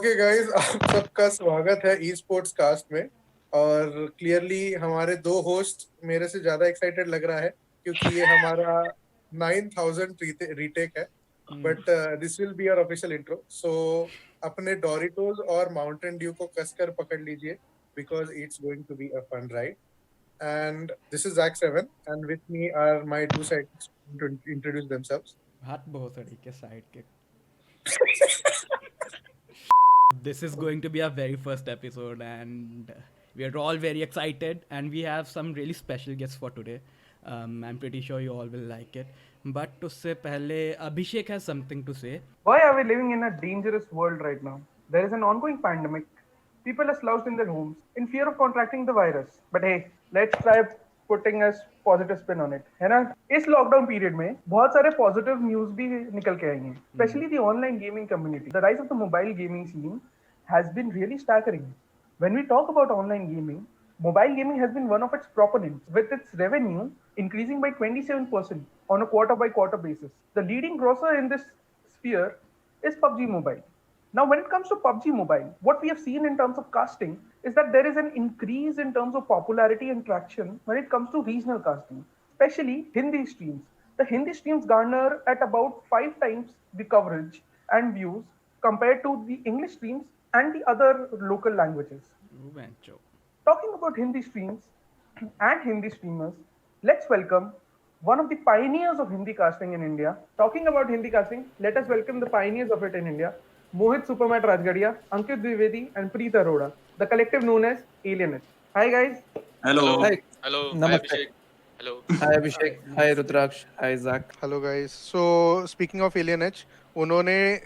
Okay guys, आप सबका स्वागत है ई स्पोर्ट्स कास्ट में। और क्लियरली हमारे दो होस्ट मेरे से ज्यादा एक्साइटेड लग रहा है क्योंकि ये हमारा 9000 रीटेक है। But this will be our official intro. So अपने डोरिटोज और माउंटेन ड्यू को कसकर पकड़ लीजिए because it's going to be a fun ride. And this is Jack seven and with me are my two sides to introduce themselves. हाथ बहुत सड़ी के साइड के. This is going to be our very first episode, and we are all very excited. And we have some really special guests for today. I'm pretty sure you all will like it. But उससे पहले Abhishek has something to say. Why are we living in a dangerous world right now? There is an ongoing pandemic. People are slouched in their homes in fear of contracting the virus. But hey, let's try putting a positive spin on it. है ना? इस lockdown period में बहुत सारे positive news भी निकल के आई हैं. Especially the online gaming community. The rise of the mobile gaming scene has been really staggering. When we talk about online gaming, mobile gaming has been one of its proponents, with its revenue increasing by 27% on a quarter by quarter basis. The leading grocer in this sphere is PUBG Mobile. Now, when it comes to PUBG Mobile, what we have seen in terms of casting is that there is an increase in terms of popularity and traction when it comes to regional casting, especially Hindi streams. The Hindi streams garner at about 5 times the coverage and views compared to the English streams and the other local languages. Vencho. Talking about Hindi streams and Hindi streamers, let's welcome one of the pioneers of Hindi casting in India. Talking about Hindi casting, let us welcome the pioneers of it in India, Mohit Supermat Rajgadia, Ankit Dwivedi, and Preet Arora, the collective known as Alienate. Hi guys. Hello. Hi. Hello. Hi, Namaste. Abhishek. Hello. Hi Abhishek. Hi Rudraksh. Hi Zach. Hello guys. So speaking of Alien Edge,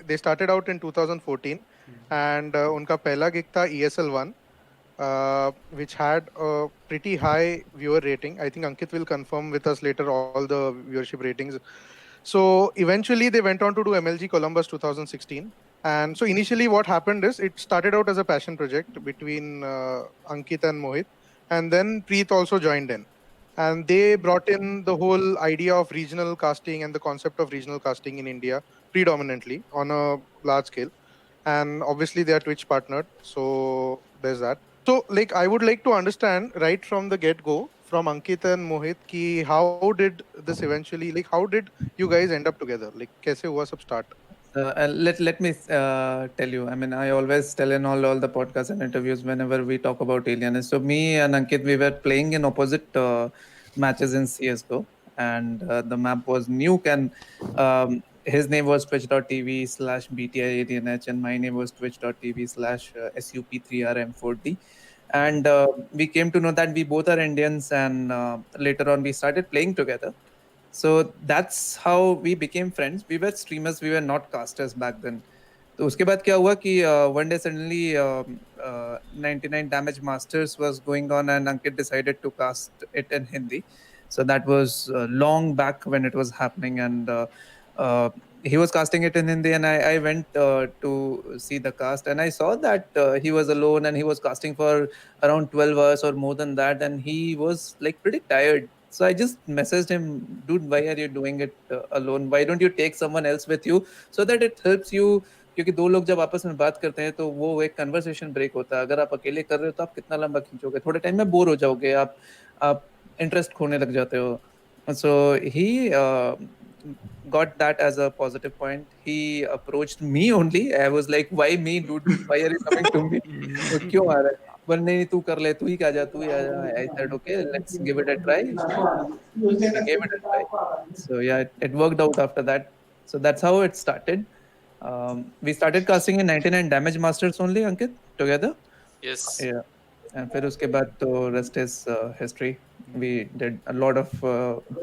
they started out in 2014 and उनका पहला gig था ESL 1, which had a pretty high viewer rating. I think Ankit will confirm with us later all the viewership ratings. So eventually they went on to do MLG Columbus 2016. And so initially what happened is it started out as a passion project between Ankit and Mohit. And then Preet also joined in. And they brought in the whole idea of regional casting and the concept of regional casting in India predominantly on a large scale. And obviously they are Twitch partnered. So there's that. So like I would like to understand right from the get-go from Ankit and Mohit ki how did this eventually, like how did you guys end up together? Like kaise hua sab start? Let me tell you. I mean, I always tell in all the podcasts and interviews whenever we talk about Alien. So me and Ankit, we were playing in opposite matches in CS:GO, and the map was Nuke, and his name was twitch.tv/BTI AlienH, and my name was twitch.tv/SUP3RM4D. And we came to know that we both are Indians, and later on we started playing together. So that's how we became friends. We were streamers, we were not casters back then. तो उसके बाद क्या हुआ कि one day suddenly 99 Damage Masters was going on and Ankit decided to cast it in Hindi. So that was long back when it was happening, and he was casting it in Hindi, and I went to see the cast, and I saw that he was alone and he was casting for around 12 hours or more than that, and he was like pretty tired. So I just messaged him, dude, why are you doing it alone? Why don't you take someone else with you so that it helps you? क्योंकि दो लोग जब आपस में बात करते हैं तो वो एक कन्वर्सेशन ब्रेक होता है. अगर आप अकेले कर रहे हो तो आप कितना लंबा खींचोगे, थोड़े टाइम में बोर हो जाओगे, आप इंटरेस्ट खोने लग जाते हो. So he got that as a positive point. He approached me only. I was like, why me, dude? Why are you coming to me? तो क्यों आ रहा है? बोल नहीं तू कर ले, तू ही आ जा. I said okay, let's give it a try. So we gave it a try. So yeah, it worked out after that. So that's how it started. We started casting in 99 Damage Masters only, Ankit, together. Yes. Yeah. And फिर उसके बाद तो rest is history. We did a lot of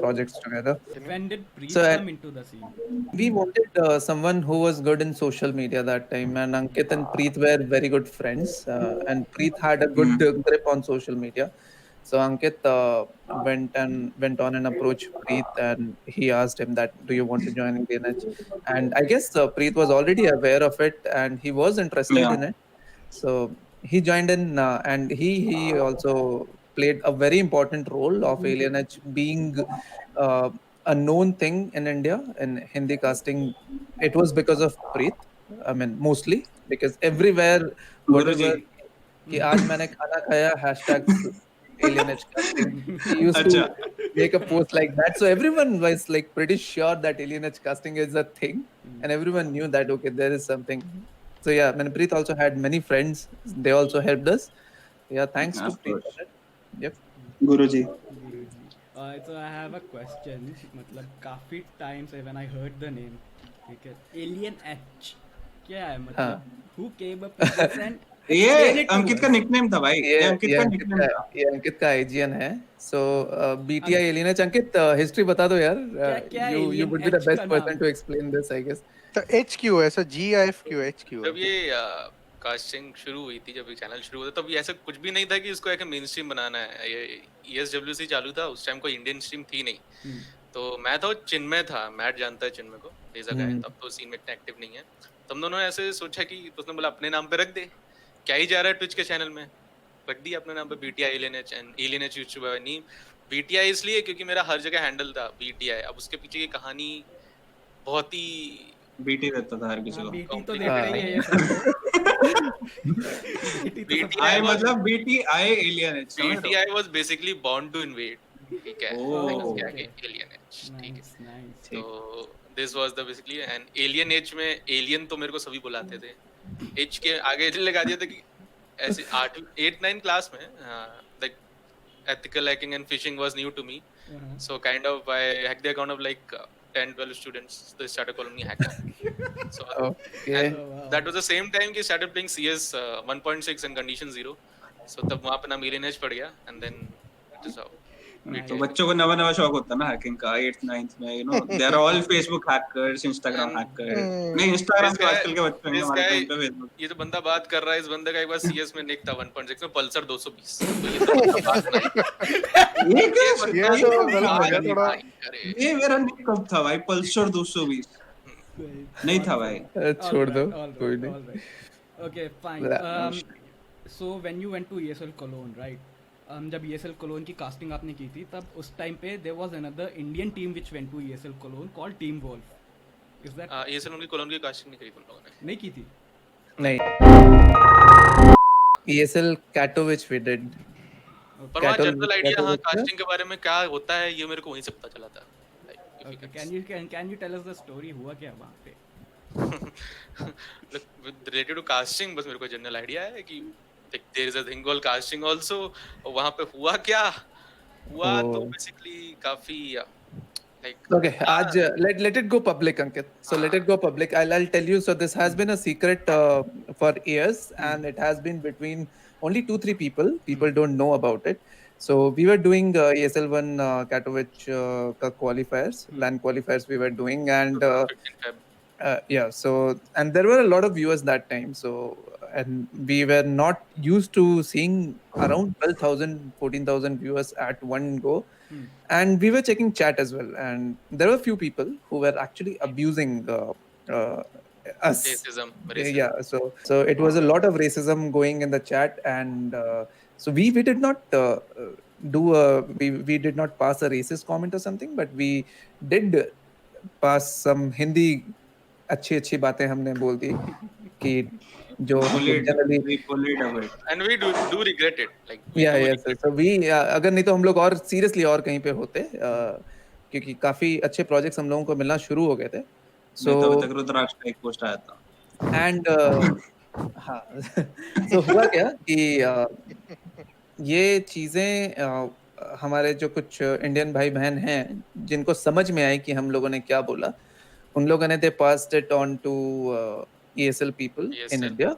projects together. When did Preet So, come into the scene? We wanted someone who was good in social media that time, and Ankit and Preet were very good friends, and Preet had a good grip on social media. So Ankit went on and approached Preet, and he asked him that, "Do you want to join DNH?" And I guess Preet was already aware of it, and he was interested in it. So he joined in, and he also played a very important role of Alienage being a known thing in India in Hindi casting. It was because of Preet. I mean, mostly. because everywhere Guruji whatever कि आज मैंने खाना खाया #alienage casting. He used to अच्छा make a post like that, so everyone was like pretty sure that alienage casting is a thing, and everyone knew that okay, there is something. So yeah, Manpreet also had many friends. They also helped us. Yeah, thanks to of Preet for course that. Yep. Guruji Guruji. So I have a question. मतलब काफी time से when I heard the name, ठीक है, Alien H क्या है मतलब? Who came up with this and explain ये it to अंकित का us. निकनेम था भाई, ये अंकित ये का अंकित निकनेम का था। ये अंकित का आईजीएन है. So BTI alienage. अंकित हिस्ट्री बता दो यार. क्या You Alien would be the H best का person नाम? to explain this, I guess. तो एच क्यू है, ऐसा GIF क्यू एच क्यू जब है? ये कास्टिंग शुरू हुई थी, जब ये चैनल शुरू हुआ था, तब ये ऐसा कुछ भी नहीं था कि इसको एक मेन स्ट्रीम बनाना है. ये ESWC चालू था उस टाइम, कोई इंडियन स्ट्रीम थी नहीं. तो मैं था, चिन्मय था, मैट जानता है चिन्मय को, डेजा का है, तब तो सीन में इतना एक्टिव नहीं है. तो हम दोनों ने ऐसे सोचा कि उसने बोला अपने नाम पे रख दे, क्या ही जा रहा है ट्विच के चैनल में, रख दिया अपने नाम पे BTI Alienage. And Alienage used to be my name. BTI इसलिए क्योंकि मेरा हर जगह हैंडल था BTI. अब उसके पीछे की कहानी बहुत ही बीटी देता था हर किसी हाँ, को। बेटी तो complicated देखते ही है ये सब. बेटी तो आई was- मतलब BT I alien BTI was basically born to invade. ठीक है, Oh, क्या okay. कि Alienage, ठीक है. nice, nice. तो this was the basically and Alienage में alien तो मेरे को सभी बुलाते थे. H के आगे लगा दिया था कि ऐसे 8-9 क्लास में like ethical hacking and phishing was new to me. Uh-huh. So kind of I hacked the account of like 10-12 students. They started calling me hacker. So Okay. and Oh, wow. that was the same time कि started playing CS 1.6 and condition 0. So तब वहाँ पे नाम Alienage पड़ गया and then it is how. तो बच्चों को नवा नवा शौक होता है ना हैकिंग का 8th 9th में, you know they are all Facebook hackers, Instagram hacker. नहीं, इंस्टाग्राम This तो guy- आजकल के बच्चे हैं, this हमारे guy- टाइम पे फेसबुक. ये जो बंदा बात कर रहा है, इस बंदे का एक बार CS में निक था 1.6 में पल्सर 220. तो ये तो बंदा बात नहीं. ये क्या ये तो गलत हो गया थोड़ा. अरे ये मेरा निक कब था भाई? पल्सर 220 नहीं था भाई. छोड़ दो, कोई नहीं. All right. Okay, fine. Yeah. So when you went to ESL Cologne, right? जब ESL Cologne की casting आपने की थी, तब उस टाइम पे there was another Indian team which went to ESL Cologne called Team Wolf. Is that ये सब उनकी कॉलोन की कास्टिंग नहीं करी तुम लोगों ने. नहीं की थी? नहीं. ESL Katowice we did. पर वहाँ Katowice- जनरल आइडिया हाँ Katowice में? कास्टिंग के बारे में क्या होता है ये मेरे को वहीं से पता चला था. Like, if you Okay, can- can you tell us the story हुआ क्या वहाँ पे? Look, with related to casting बस मेरे को जनरल आइडिया है कि like, there is a thing called casting also. और वहाँ पे हुआ क्या हुआ तो Oh. basically काफी like Okay, आज let it go public, Ankit. So let it go public. I'll tell you. So this has been a secret for years, and it has been between only 2-3 people. People don't know about it. So we were doing ESL1 Katowice ka qualifiers, LAN qualifiers. We were doing, and 15 Feb. yeah. So and there were a lot of viewers that time. So and we were not used to seeing around 12,000, 14,000 viewers at one go. And we were checking chat as well, and there were a few people who were actually abusing us. Racism. Yeah, so it was a lot of racism going in the chat, and so we did not we did not pass a racist comment or something, but we did pass some Hindi अच्छी बातें हमने बोल दी कि जो generally bullied a bit. And we do regret it. Like we या do yes regret so we अगर नहीं तो हम लोग और सीरियसली और कहीं पे होते क्योंकि काफी अच्छे प्रोजेक्ट्स हम लोगों को मिलना शुरू हो गए थे. मैं तो सो अभी तक रुद्राक्ष का एक पोस्ट आया था. एंड हाँ सो हुआ क्या कि ये चीजें हमारे जो कुछ इंडियन भाई बहन हैं जिनको समझ में आई कि हम लोगों ने क्या बोला, उन लोगों ने they passed it on to ESL people in ESL.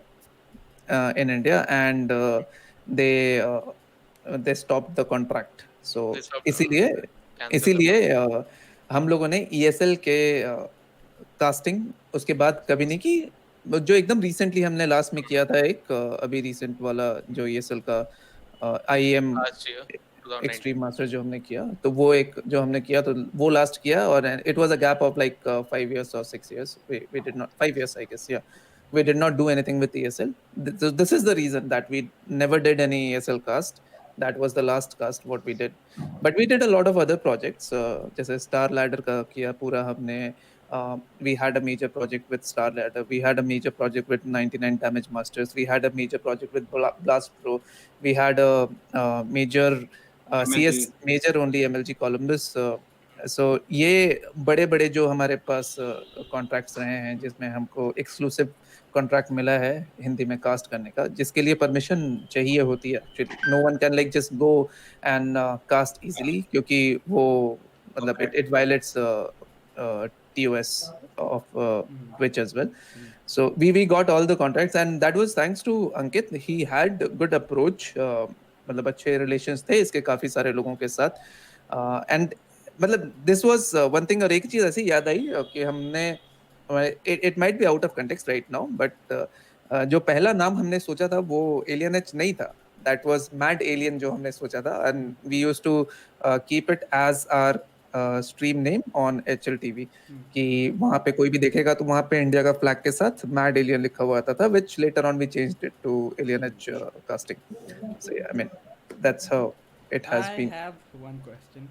India and they stopped the contract. So They stopped इसीलिए cancel इसीलिए हम लोगों ने ESL के कास्टिंग उसके बाद कभी नहीं की. जो एकदम रिसेंटली हमने लास्ट में किया था एक अभी रिसेंट वाला जो ESL का IEM last year 2019. Extreme master जो हमने किया, तो वो एक जो हमने किया तो वो लास्ट किया, और it was a gap of like 5 years or 6 years. We did not 5 years I guess, yeah. We did not do anything with ESL. This is the reason that we never did any ESL cast. That was the last cast what we did. But we did a lot of other projects. जैसे star ladder का किया पूरा हमने, We had a major project with Star Ladder. We had a major project with 99 Damage Masters. We had a major project with Blast Pro. We had a major CS MLG. major only MLG Columbus. So ये बड़े बड़े जो हमारे पास contracts रहे हैं जिसमें हमको exclusive contract मिला है हिंदी में कास्ट करने का, जिसके लिए परमिशन चाहिए होती है actually. No one can like just go and cast easily, क्योंकि वो मतलब it violates TOS of Twitch as well. So we got all the contracts, and that was thanks to Ankit. He had good approach. मतलब अच्छे relations थे इसके काफी सारे लोगों के साथ. And मतलब this was one thing. और एक चीज ऐसी याद आई कि हमने it might be out of context right now, but जो पहला नाम हमने सोचा था वो Alien H नहीं था. That was Mad Alien जो हमने सोचा था, and we used to keep it as our stream name on HLTV कि वहां पे कोई भी देखेगा तो वहां पे इंडिया का फ्लैग के साथ मैड एलियन लिखा हुआ आता था, which later on we changed it to Alienage casting. So I mean that's how it has I been. have one question.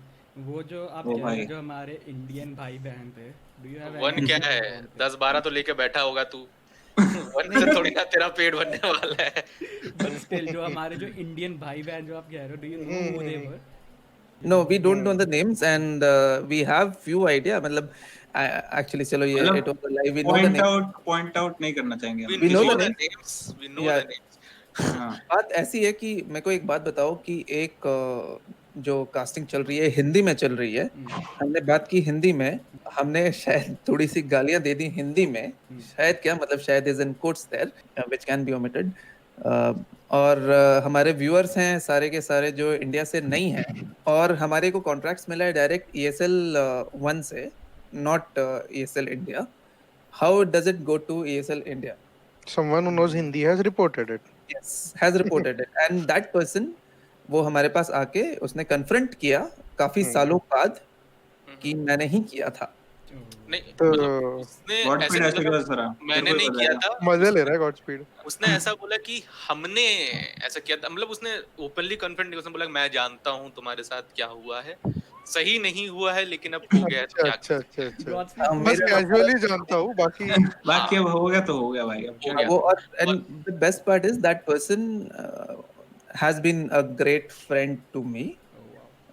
वो जो आप ओ कह रहे भाई. हो जो हमारे इंडियन भाई बहन थे, do you have one any क्या है 10-12 तो लेके बैठा होगा तू वन से थोड़ी ना तेरा पेट भरने वाला है but still जो हमारे जो इंडियन भाई बहन जो आप कह रहे हो, do you know who they were? No, we don't know the names, and we have few idea. मतलब actually चलो ये मतलब it was live. We know the name. point out नहीं करना चाहेंगे हम. We know the names we know Yeah. the names हाँ. बात ऐसी है कि मेरे को एक बात बताओ कि एक जो कास्टिंग चल रही है हिंदी में चल रही है, हमने बात की हिंदी में, हमने शायद थोड़ी सी गालियां दे दी हिंदी में, शायद क्या मतलब शायद is in quotes there which can be omitted. और हमारे व्यूअर्स हैं सारे के सारे जो इंडिया से नहीं हैं, और हमारे को कॉन्ट्रैक्ट्स मिला है डायरेक्ट ESL 1 से, not ESL India. How does it go to ESL India? Someone who knows Hindi has reported it. Yes, has reported it, and that person वो हमारे पास आके उसने कन्फ्रंट किया काफी सालों बाद कि मैंने ही किया था. नहीं तो उसने What ऐसे speed ऐसे मतलब किया सरा? मैंने नहीं किया था मजे ले रहा है Godspeed. उसने ऐसा बोला कि हमने ऐसा किया था मतलब उसने ओपनली कन्फ्रंट नहीं उसने बोला मैं जानता हूँ तुम्हारे साथ क्या हुआ है सही नहीं हुआ है लेकिन अब हो गया है तो अच्छा क्या अच्छा अच्छा अच्छा. Godspeed. बस कैजुअली जानता हूँ बाकी. बाकी अब हो गया तो हो गया भाई. अब क्या वो और and the best part is that person has been a great friend to me.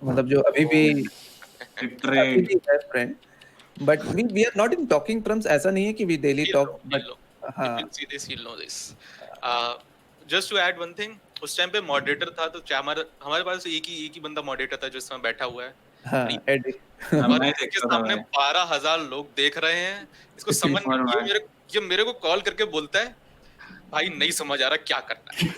मतलब जो अभी भी Betrayed. है friend, but we are not in talking terms. ऐसा नहीं है कि we daily talk, but हाँ. you can see this he'll know this just to add one thing उस टाइम पे मॉडरेटर था तो हमारे पास एक ही बंदा मॉडरेटर था जो इस समय बैठा हुआ है हाँ, Eddie. और इसके सामने 12,000 लोग देख रहे हैं इसको समझ नहीं ये मेरे को कॉल करके बोलता है भाई नहीं समझ आ रहा क्या करना है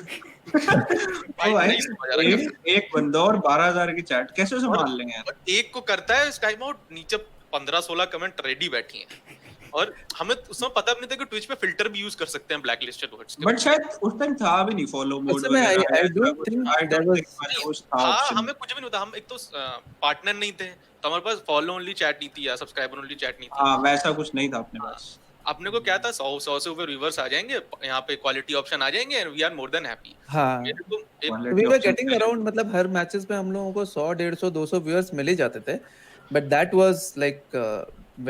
भाई नहीं समझ आ रहा एक बंदा और 12,000 की चैट कैसे संभाल लेंगे यार. और एक को करता है टाइम आउट नीचे 15-16 कमेंट रेडी बैठी हैं और हमें उसमें पता भी नहीं था कि ट्विच पे फिल्टर भी यूज कर सकते हैं ब्लैक लिस्टेड वर्ड्स बट शायद उस टाइम था भी नहीं फॉलो मोड उस समय I don't think there was. हाँ हमें कुछ भी नहीं होता हम एक तो पार्टनर नहीं थे तो हमारे पास फॉलो ओनली चैट नहीं थी या सब्सक्राइबर ओनली चैट नहीं थी हाँ वैसा कुछ नहीं था अपने पास. अपने को क्या था 100 से ऊपर व्यूअर्स आ जाएंगे यहाँ पे क्वालिटी ऑप्शन आ जाएंगे and we are more than happy हाँ. We were getting around, मतलब हर मैचेस पे हम लोगों को 100, 150, 200 व्यूअर्स मिल ही जाते थे, but that was like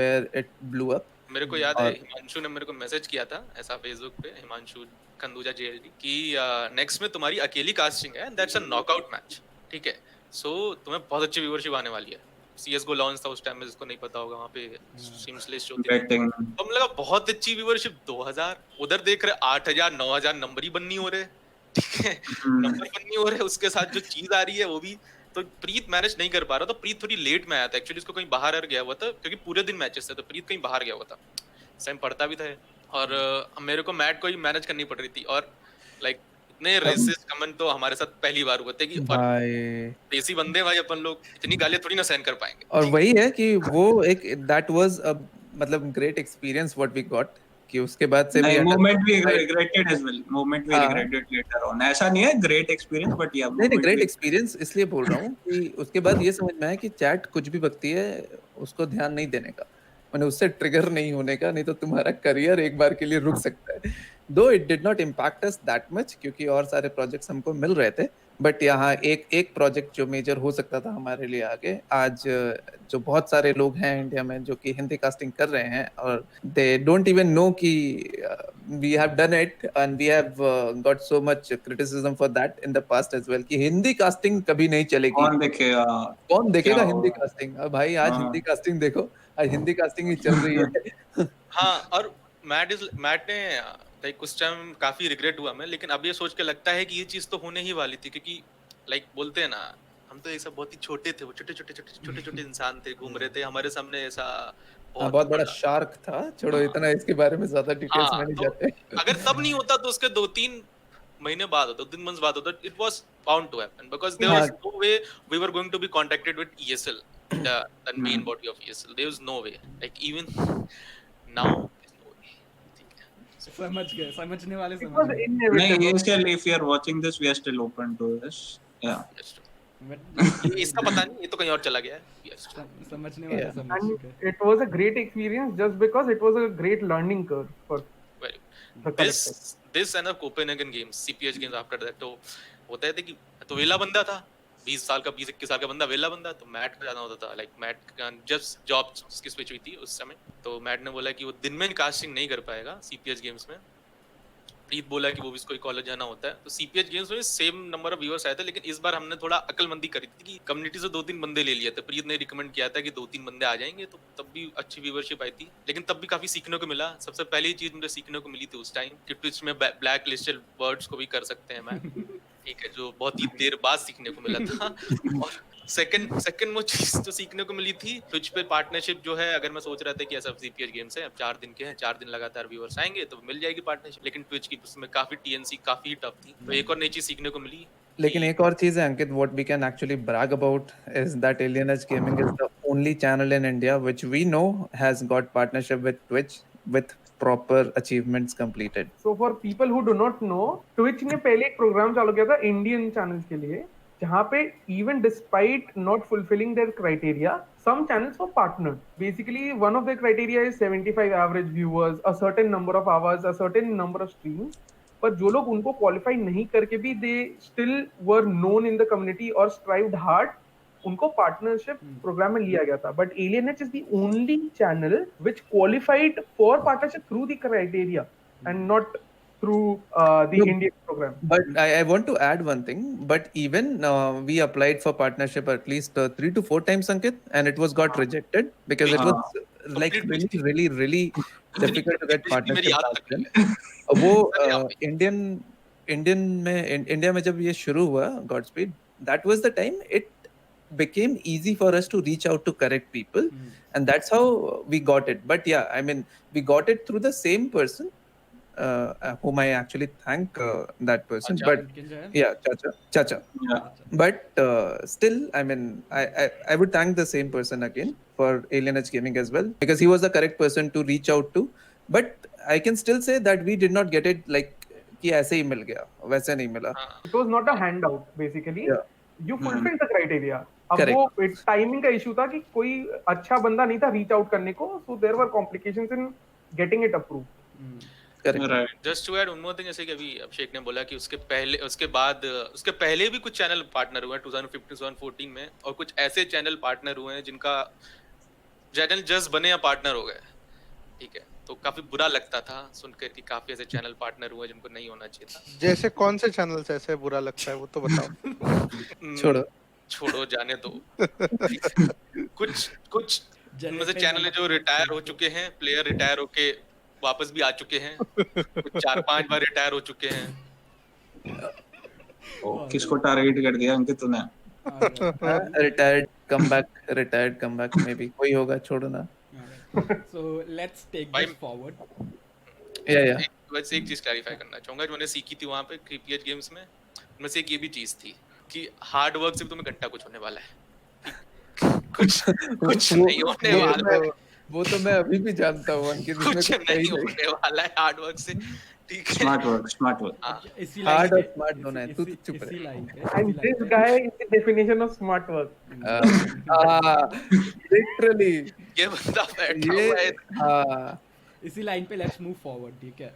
where it blew up. मेरे को याद है हिमांशु ने मेरे को मैसेज किया था ऐसा फेसबुक पे हिमांशु खंदूजा JLD कि नेक्स्ट में तुम्हारी अकेली कास्टिंग है दैट्स अ नॉकआउट मैच ठीक है सो तुम्हें बहुत अच्छी व्यूअरशिप आने वाली है. CS:GO लॉन्च था उस टाइम में जिसको नहीं पता होगा वहाँ पे स्ट्रीम्स लिस्ट होती है तो हम लगा बहुत अच्छी व्यूअरशिप 2000 उधर देख रहे 8000 9000 नंबर ही बननी हो रहे ठीक है नंबर बननी हो रहे उसके साथ जो चीज आ रही है वो भी तो प्रीत मैनेज नहीं कर पा रहा तो प्रीत थोड़ी लेट में आया था एक्चुअली उसको कहीं बाहर गया हुआ था क्योंकि पूरे दिन मैचेस थे तो प्रीत कहीं बाहर गया हुआ था सेम पढ़ता भी था और मेरे को मैट को ही मैनेज करनी पड़ रही थी और लाइक इतने रेसिस्ट कमेंट तो हमारे साथ पहली बार हुए थे कि भाई देसी बंदे भाई अपन लोग इतनी गालियां थोड़ी ना सहन कर पाएंगे. और वही है कि वो एक that was a मतलब great experience what we got कि उसके बाद से नहीं मोमेंट भी regretted as well. मोमेंट भी regretted later on. ऐसा नहीं है great experience but yeah नहीं great experience इसलिए बोल रहा हूँ कि उसके बाद ये समझ में आया कि चैट कुछ भी बकती है उसको ध्यान नहीं देने का, मैंने उससे ट्रिगर नहीं होने का, नहीं तो तुम्हारा करियर एक बार के लिए रुक सकता है. Though it did not impact us that much क्योंकि और सारे प्रोजेक्ट्स हमको मिल रहे थे, बट यहाँ एक प्रोजेक्ट जो मेजर हो सकता था हमारे लिए आगे, आज जो बहुत सारे लोग हैं इंडिया में जो कि हिंदी कास्टिंग कर रहे हैं और दे डोंट इवन नो कि we have done it and we have got so much criticism for that in the past as well कि हिंदी कास्टिंग कभी नहीं चलेगी, कौन देखेगा, कौन देखेगा क्या हिंदी होगा? कास्टिंग। अब भाई आज हाँ। हिंदी कास्टिंग देखो, आज हिंदी कास्टिंग ही चल रही है। हाँ, और मैट ने लाइक उस टाइम काफी रिग्रेट हुआ मैं, लेकिन अब ये सोच के लगता है कि ये चीज तो होने ही वाली थी, क्योंकि लाइक बोलते हैं ना, हम तो ये सब बहुत ही छोटे थे, वो छोटे इंसान थे, घूम रहे थे हमारे सामने ऐसा बहुत बड़ा शार्क था। छोड़ो, हाँ। इतना इसके बारे में ज्यादा डिटेल्स हाँ, में नहीं तो जाते। अगर तब नहीं होता तो उसके 2-3 महीने बाद होता, 2-3 months बाद होता, it was bound to happen because there was no way we were going to be contacted with ESL, the main body of ESL. There was no way. Like even now, there's no way. ठीक है. समझ गए, समझने वाले It was समझ गए। नहीं, inevitable. ESL, if you are watching this, we are still open to this. Yeah. Yes, true. But ये इसका पता नहीं, ये तो कहीं और चला गया है. Yes, true. समझने वाले Yeah. समझ And गए। it was a great experience just because it was a great learning curve for Very. the collective. This and the Copenhagen games, CPH games after that, तो होता है कि तो वेला बंदा था, 20 साल का 20-21 साल का बंदा वेला बंदा, तो मैट का जाना होता था। लाइक मैट का जब जॉब उसकी स्विच हुई थी उस समय, तो मैट ने बोला कि वो दिन में कास्टिंग नहीं कर पाएगा CPH गेम्स में। प्रीत बोला कि वो भी इसको कॉलेज जाना होता है, तो CPH गेम्स में सेम नंबर ऑफ व्यूअर्स आए थे, लेकिन इस बार हमने थोड़ा अकलमंदी करी थी कि कम्युनिटी से 2-3 बंदे ले लिए थे। प्रीत ने रिकमेंड किया था कि 2-3 बंदे आ जाएंगे, तो तब भी अच्छी व्यूअरशिप आई थी, लेकिन तब भी काफी सीखने को मिला। सबसे पहली चीज मुझे सीखने को मिली थी उस टाइम कि ट्विच में ब्लैक लिस्टेड वर्ड्स को भी कर सकते हैं मैं, ठीक है, जो बहुत ही देर बाद सीखने को मिला था। और सेकंड वो चीज जो सीखने को मिली थी, ट्विच पे पार्टनरशिप जो है, अगर मैं सोच रहा था कि ऐसा CPH गेम्स है, अब 4 दिन के हैं, 4 दिन लगातार व्यूअर्स आएंगे तो मिल जाएगी पार्टनरशिप, लेकिन ट्विच की उसमें काफी TNC काफी टफ थी, तो एक और नई चीज सीखने को मिली। लेकिन एक और चीज है अंकित, what we can actually brag about is that Alien Edge Gaming is the only channel in India which we know has got partnership with Twitch with proper achievements completed. So for people who do not know, Twitch ने पहले एक programme चालू किया था Indian channels के लिए, जहाँ पे even despite not fulfilling their criteria, some channels were partnered. Basically, one of their criteria is 75 average viewers, a certain number of hours, a certain number of streams. पर जो लोग उनको क्वालिफाई नहीं करके भी they still were known in the community or strived hard, उनको partnership programme में लिया गया था। But Alien Edge is the only channel which qualified for partnership through the criteria and not through the No, Indian program. But I want to add one thing. But even we applied for partnership at least 3 to 4 times, Ankit, and it was got rejected because it was like really difficult to get partnership back then. वो India में जब ये शुरू हुआ Godspeed, that was the time it became easy for us to reach out to correct people, and that's how we got it. But yeah, I mean, we got it through the same person, whom I actually thank that person. Chacha. But yeah, Chacha. Yeah. But still, I mean, I would thank the same person again for Alien Edge Gaming as well, because he was the correct person to reach out to. But I can still say that we did not get it like कि ऐसे ही मिल गया, वैसे नहीं मिला। It was not a handout basically. Yeah. You fulfilled the criteria. अब Correct. वो timing का issue था कि कोई अच्छा बंदा नहीं था रीच आउट करने को, so there were complications in getting it approved. Correct. Right. Just to add one more thing, जैसे कि अभी अभिषेक ने बोला कि उसके पहले भी कुछ चैनल पार्टनर हुए हैं 2015-2014 में, और कुछ ऐसे चैनल पार्टनर हुए हैं जिनका चैनल जस्ट बने या पार्टनर हो गए, ठीक है, तो काफी बुरा लगता था सुनकर कि काफी ऐसे चैनल पार्टनर हुए जिनको नहीं होना चाहिए था। जैसे कौन से चैनल्स ऐसे बुरा लगता है वो तो बताओ। छोड़ो जाने दो। कुछ उनमें से चैनल है जो रिटायर हो चुके हैं, प्लेयर रिटायर होके वापस भी आ चुके हैं, कुछ 4-5 बार रिटायर हो चुके हैं। किसको टारगेट कर दिया अंकित तूने? रिटायर्ड कम बैक में भी कोई होगा, छोड़ो ना। So let's take this forward. Yeah. बस एक चीज क्लैरिफाई करना चाहूंगा, जो मैंने सीखी थी वहां पे CPH गेम्स में, उनमें से एक ये भी चीज थी कि हार्ड वर्क से भी तुम्हें घंटा कुछ होने वाला है, कुछ नहीं होने वाला है, वो तो मैं अभी भी जानता हूँ अंकित, कुछ नहीं होने वाला है हार्ड वर्क से, ठीक है। Smart work. इसी Hard line और पे- smart दोनों है, तू तो चुप इसी रह। line पे, And इसी this line पे। guy is the definition of smart work. Literally ये बंदा बैठा ये हुआ है। इसी लाइन पे लेट्स मूव फॉरवर्ड, ठीक है।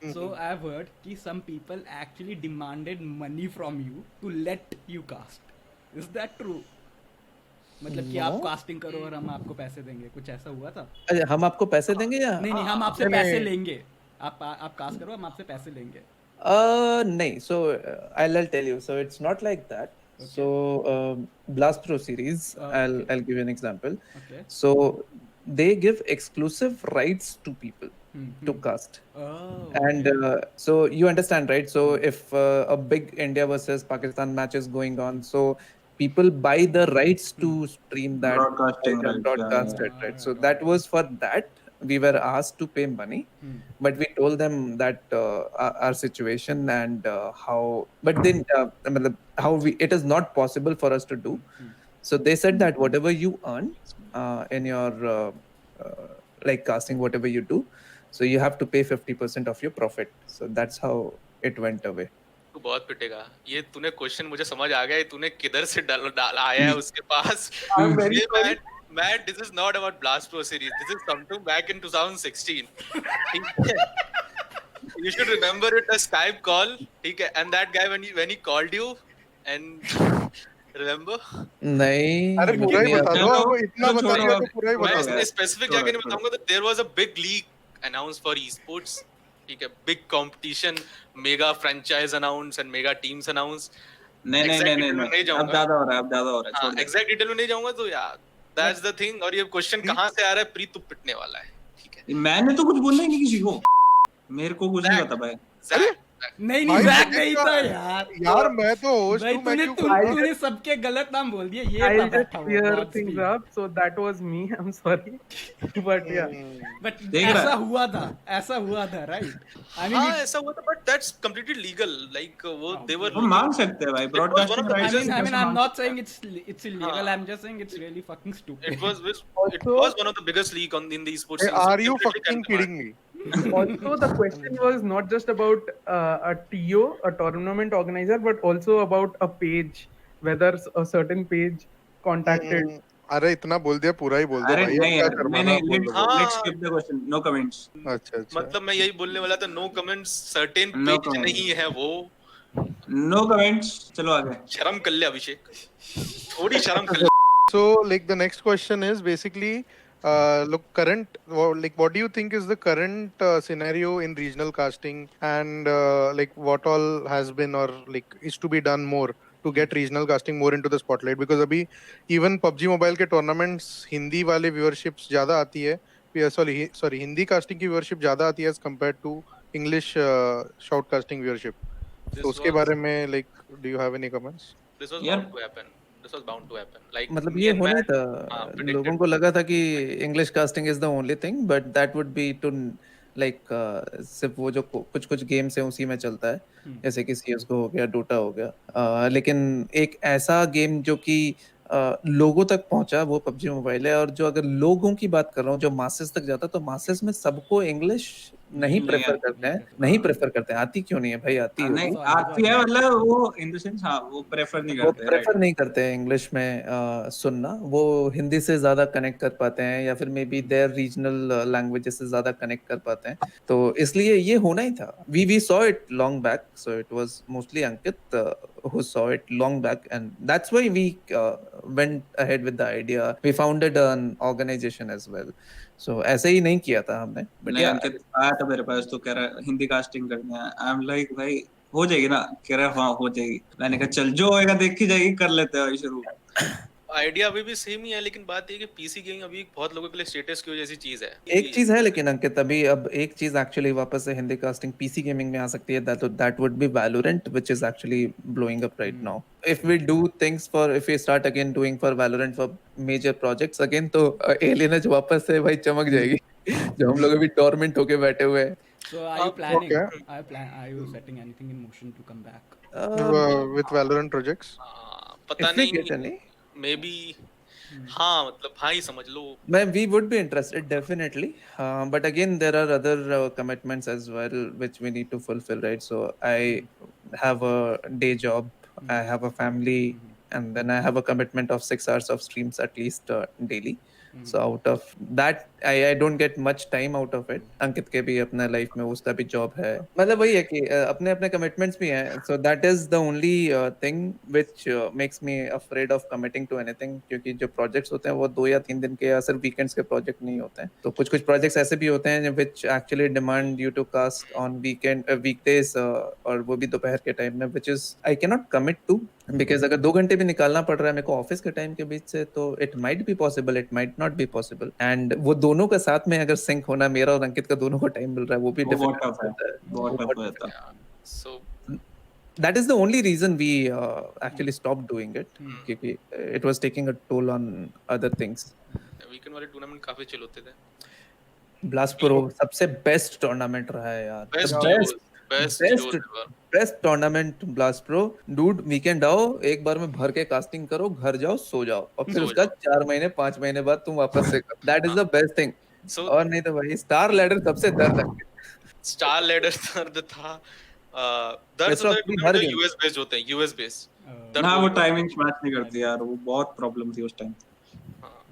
So I've heard कि some people actually demanded money from you to let you cast. Is that true? मतलब कि आप No. कास्टिंग करो और हम आपको पैसे देंगे, कुछ ऐसा हुआ था? अच्छा, हम आपको पैसे देंगे या नहीं नहीं, हम आपसे नहीं, पैसे नहीं। लेंगे. आप कास्ट करो, हम आपसे पैसे लेंगे. nahi. So I'll tell you. So it's not like that. So Blast Pro series, Okay. I'll give you an example. Okay. So they give exclusive rights to people to cast. Oh. And so you understand, right? So if a big India versus Pakistan match is going on, so people buy the rights to stream that Broadcasting fight and rights, broadcast yeah. it, right? So that was for that. We were asked to pay money, but we told them that our situation and how, but then matlab, how we, it is not possible for us to do. So they said that whatever you earn in your like casting, whatever you do, so you have to pay 50% of your profit. So that's how it went away. तू बहुत पिटेगा. ये तूने question मुझे समझ आ गया है, तूने किधर से डाल आया है उसके पास. I'm very ये sorry. man, this is not about Blast Pro series. This is something back in 2016. ठीक है? You should remember it as Skype call. ठीक है? And that guy when he called you and remember? नहीं अरे पूरा ही मुझे बता याद दो, है। अब इतना तो बता छोड़ो दिया अब। तो पूरा ही मैं बता इसमें दो. स्पेसिफिक छोड़ो, जाके नहीं छोड़ो। बताऊंगा. तो there was a big league announce for esports. ठीक है, big competition, mega franchise announce and mega teams announce. नहीं नहीं Exact नहीं detail में नहीं नहीं अब जाऊंगा. ज्यादा हो रहा है, अब ज्यादा हो रहा है, छोड़ दे. एग्जैक्ट डिटेल में नहीं जाऊंगा. तो यार दैट्स द थिंग. और ये क्वेश्चन कहाँ से आ रहा है? प्रीत, तू पिटने वाला है. ठीक है. मैंने तो कुछ बोलना ही नहीं किसी को. मेरे को कुछ नहीं पता भाई. Zach, नहीं भाई, जैक मुझे नहीं क्या- था यार. यार मैं तो होस्ट भाई हूँ, मैं क्यों तूने सबके गलत नाम बोल दिए. ये I'll था just बैठा हुआ clear Godspeed. things up. So that was me. I'm sorry, but yeah. But देख रहा ऐसा है? हुआ था राइट. आई हाँ मीन ऐसा हुआ था. But that's completely legal. Like वो दे वर हम मांग सकते हैं भाई. It was one broadcasting of the rights. I mean I'm not saying it's illegal. हाँ. I'm just saying it's really fucking stupid. it was Also- one of the biggest league in the esports scene. So are you definitely fucking can demand. kidding me? Also, the question was not just about a TO, a tournament organizer, but also about a page, whether a certain page contacted. अरे इतना बोल दिया, पूरा ही बोल दो अरे भाई. नहीं अब क्या यार, करवाना, नहीं बोल दो. हाँ. Let's skip the question. No comments. अच्छा अच्छा. मतलब मैं यही बोलने वाला था. No comments. Certain No page comments. नहीं है वो. No comments. चलो आगे. शर्म कर ले अभिषेक. थोड़ी शर्म कर ले. So like the next question is basically look current like what do you think is the current scenario in regional casting and like what all has been or like is to be done more to get regional casting more into the spotlight because abhi even PUBG Mobile के tournaments Hindi वाले viewerships ज़्यादा आती है. sorry Hindi casting की viewership ज़्यादा आती है as compared to English shoutcasting viewership. This तो उसके was- बारे में like do you have any comments? This was यार. bound to happen. This was bound to happen. Like मतलब me ये and होना Matt, था. predicted. लोगों को लगा था कि English casting is the only thing, but that would be to like सिर्फ वो जो कुछ कुछ गेम्स हैं उसी में चलता है, जैसे कि CS:GO हो गया, डोटा हो गया. लेकिन एक ऐसा गेम जो कि लोगों तक पहुंचा वो PUBG मोबाइल है. और जो अगर लोगों की बात कर रहा हूँ, जो मासेस तक जाता, तो मासेस में सबको इंग्लिश नहीं नहीं प्रेफर आती, करते हैं. नहीं नहीं प्रेफर करते हैं. आती क्यों नहीं है भाई? आती नहीं होगी. आती है, मतलब वो इन द सेंस हाँ वो प्रेफर नहीं वो करते. प्रेफर नहीं करते हैं इंग्लिश में सुनना. वो हिंदी से ज्यादा कनेक्ट कर पाते हैं या फिर maybe there regional languages से ज्यादा कनेक्ट कर पाते हैं. तो इसलिए ये होना ही था. We saw it long back. So it was mostly Ankit who saw it long back, and that's why we went ahead with the idea. We founded an organization as well. So ऐसे ही नहीं किया था हमने. But नहीं yeah, अंकित आया था मेरे पास तो कह रहा हिंदी कास्टिंग करनी है. आई एम लाइक भाई हो जाएगी ना. कह रहा हाँ हो जाएगी. मैंने कहा चल जो होएगा देखी जाएगी, कर लेते हैं भाई शुरू. आइडिया अभी भी सेम ही है. लेकिन बात ये है कि पीसी गेमिंग अभी बहुत लोगों के लिए स्टेटस क्यू जैसी चीज है. एक चीज है लेकिन अंकित, अभी अब एक चीज एक्चुअली वापस से हिंदी कास्टिंग पीसी गेमिंग में आ सकती है. That would be Valorant, which is actually blowing up right now. If we do things for, if we start again doing for Valorant for major projects again, तो Alienage वापस से भाई चमक जाएगी. जो हम लोग अभी टॉर्मेंट होके बैठे हुए हैं. So are you planning? Okay. Are you setting anything in motion to come back? With Valorant projects? पता If we नहीं. get any, may be. हाँ मतलब हाँ ही समझ लो. we would be interested definitely, but again there are other commitments as well which we need to fulfill, right? So I have a day job, I have a family, and then I have a commitment of 6 hours of streams at least daily. So out of that I don't get much time out of it. अंकित के भी अपने life में उसका भी job है, मतलब वही है कि अपने अपने कमिटमेंट्स भी हैं. So that is the only thing which makes me afraid of committing to anything, क्योंकि जो प्रोजेक्ट्स होते हैं वो 2 या 3 दिन के या सिर्फ वीकेंड्स के प्रोजेक्ट नहीं होते हैं. तो कुछ कुछ प्रोजेक्ट्स ऐसे भी होते हैं which actually demand you to cast on weekdays और वो भी दोपहर के टाइम में, which is I cannot commit to, because अगर 2 घंटे भी निकालना पड़ रहा है मेरे को ऑफिस के टाइम के बीच से, तो it might be possible, it might not be possible. And वो दोनों का साथ में अगर सिंक होना, मेरा और अंकित का दोनों को टाइम मिल रहा है, वो भी वो बहुत difficult tough है, होता है. बहुत वो tough बहुत रहता है. Yeah. So That is the only reason we actually stopped doing it, क्योंकि it was taking a toll on other things. Weekend वाले टूर्नामेंट काफी चिल होते थे. Blast Pro सबसे बेस्ट टूर्नामेंट रहा है यार. Best best tournament Blast Pro. Dude weekend आओ, एक बार में भर के कास्टिंग करो, घर जाओ, सो जाओ, और फिर सो उसका जाओ. 4 महीने 5 महीने बाद तुम वापस से करो. That is the best thing. So और नहीं तो भाई स्टार लैडर सबसे दर्द है. स्टार लैडर दर्द था. दर्द Best of होता है 3 हर क्योंकि game. यूएस बेस्ड होते हैं, यूएस बेस्ड. ना वो टाइमिंग्स मैच नहीं करती यार, वो बहुत प्रॉब्लम थी उस टाइम.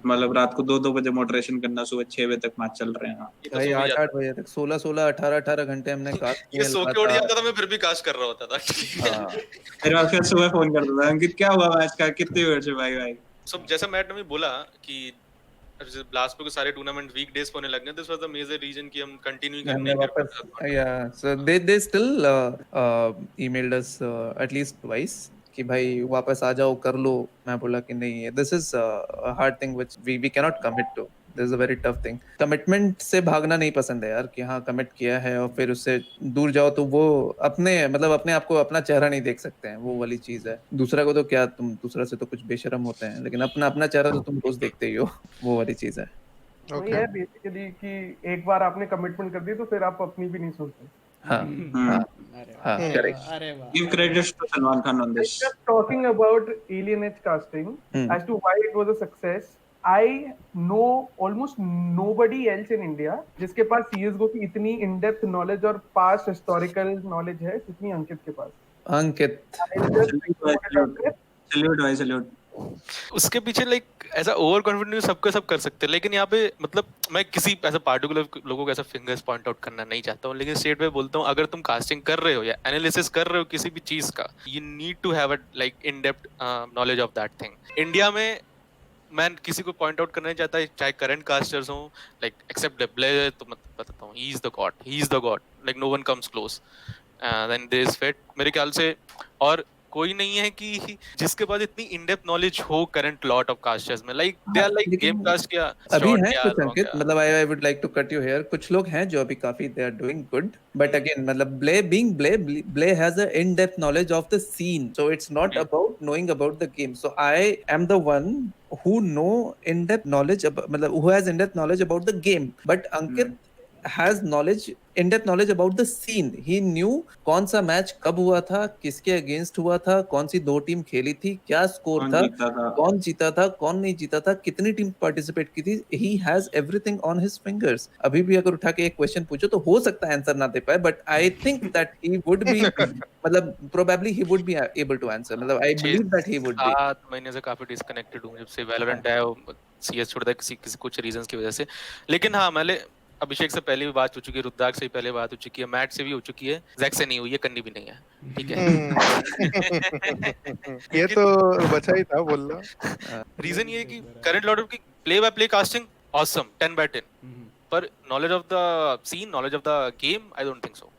मतलब रात को 2-2 बजे मॉडरेशन करना, सुबह 6 बजे तक मैच चल रहे हैं. भाई 8-8 बजे तक 16-16 18-18 घंटे हमने कास्ट ये सो के उठ जाता था, मैं फिर भी कास्ट कर रहा होता था. फिर मैं फिर सुबह फोन करता था, अंकित क्या हुआ मैच का, कितनी देर से भाई. सो जैसा मैट ने भी बोला कि ब्लास्ट प्रो के सारे टूर्नामेंट वीकडेज पे होने लग गए. This was the major reason कि हम कंटिन्यू हमने नहीं कर वापस पाते. yeah, so they still emailed us at least twice कि भाई वापस आ जाओ, कर लो. मैं बोला कि नहीं, this is a hard thing which we cannot commit to. This is a very tough thing. Commitment से भागना नहीं पसंद है यार, कि हाँ कमिट किया है और फिर उससे दूर जाओ तो वो अपने आप को अपना चेहरा नहीं देख सकते हैं, वो वाली चीज है. दूसरा को तो क्या, तुम दूसरा से तो कुछ बेशरम होते हैं, लेकिन अपना चेहरा तो तुम रोज देखते ही हो, वो वाली चीज है. वही है बेसिकली कि एक बार आपने कमिटमेंट कर दी तो फिर आप अपनी भी नहीं सोचते. हाँ हाँ correct. अरे वाह. Give credits to Salman Khan on this. Just talking about Alien Edge casting as to why it was a success. I know almost nobody else in India जिसके पास CS:GO की इतनी in-depth knowledge और past historical knowledge है जितनी अंकित के पास. अंकित Salute. उसके पीछे like ऐसा ओवर कॉन्फिडेंस सबके सब कर सकते हैं, लेकिन यहाँ पे मतलब मैं किसी ऐसा पार्टिकुलर लोगों को ऐसा फिंगर्स पॉइंट आउट करना नहीं चाहता हूँ, लेकिन स्टेट पे बोलता हूँ, अगर तुम कास्टिंग कर रहे हो या एनालिसिस कर रहे हो किसी भी चीज का, you need to have a like in depth knowledge of that thing. India में मैं किसी को पॉइंट आउट करना नहीं चाहता, चाहे करंट कास्टर्स हो, लाइक एक्सेप्ट ब्लेयर, तो मैं बताता हूँ, he is the god, like no one comes close. Then there is Fate, मेरे ख्याल से. और कोई नहीं है कि जिसके पास इतनी इन डेप्थ नॉलेज हो करंट लॉट ऑफ कास्टर्स में, like they are like game cast क्या अभी है कुछ अंकित, मतलब I would like to cut you here. कुछ लोग हैं जो अभी काफी they are doing good, but again मतलब Blay has a in depth knowledge of the scene, so it's not about knowing about the game. So I am the one who know in depth knowledge मतलब who has in depth knowledge about the game, but Ankit has in depth knowledge about the scene. He knew कौन सा match कब हुआ था, किसके against हुआ था, कौन सी 2 टीम खेली थी, क्या स्कोर था, कौन जीता था, कौन नहीं जीता था, कितनी टीम पार्टिसिपेट की थी. He has everything on his fingers. अभी भी अगर उठा के एक क्वेश्चन पूछो तो हो सकता है आंसर ना दे पाए, but I think that he would be मतलब probably he would be able to answer. मतलब I believe that he would be. 7 महीने से काफी डिस्कनेक्टेड हूँ जब से वैलोरेंट आया, सीएस छोड़ दिया किसी कुछ रीजंस की वजह से. लेकिन हाँ, मैंने अभिषेक से पहले भी बात हो चुकी है, रुद्राक्ष से भी पहले बात हो चुकी है, मैट से भी हो चुकी है, जैक से नहीं हुई है, करनी भी नहीं है. ठीक है. ये तो बचा ही था बोलना. रीजन ये है कि करंट लॉट ऑफ की play by play casting awesome 10/10, पर knowledge of the scene, knowledge of the game, I don't think so.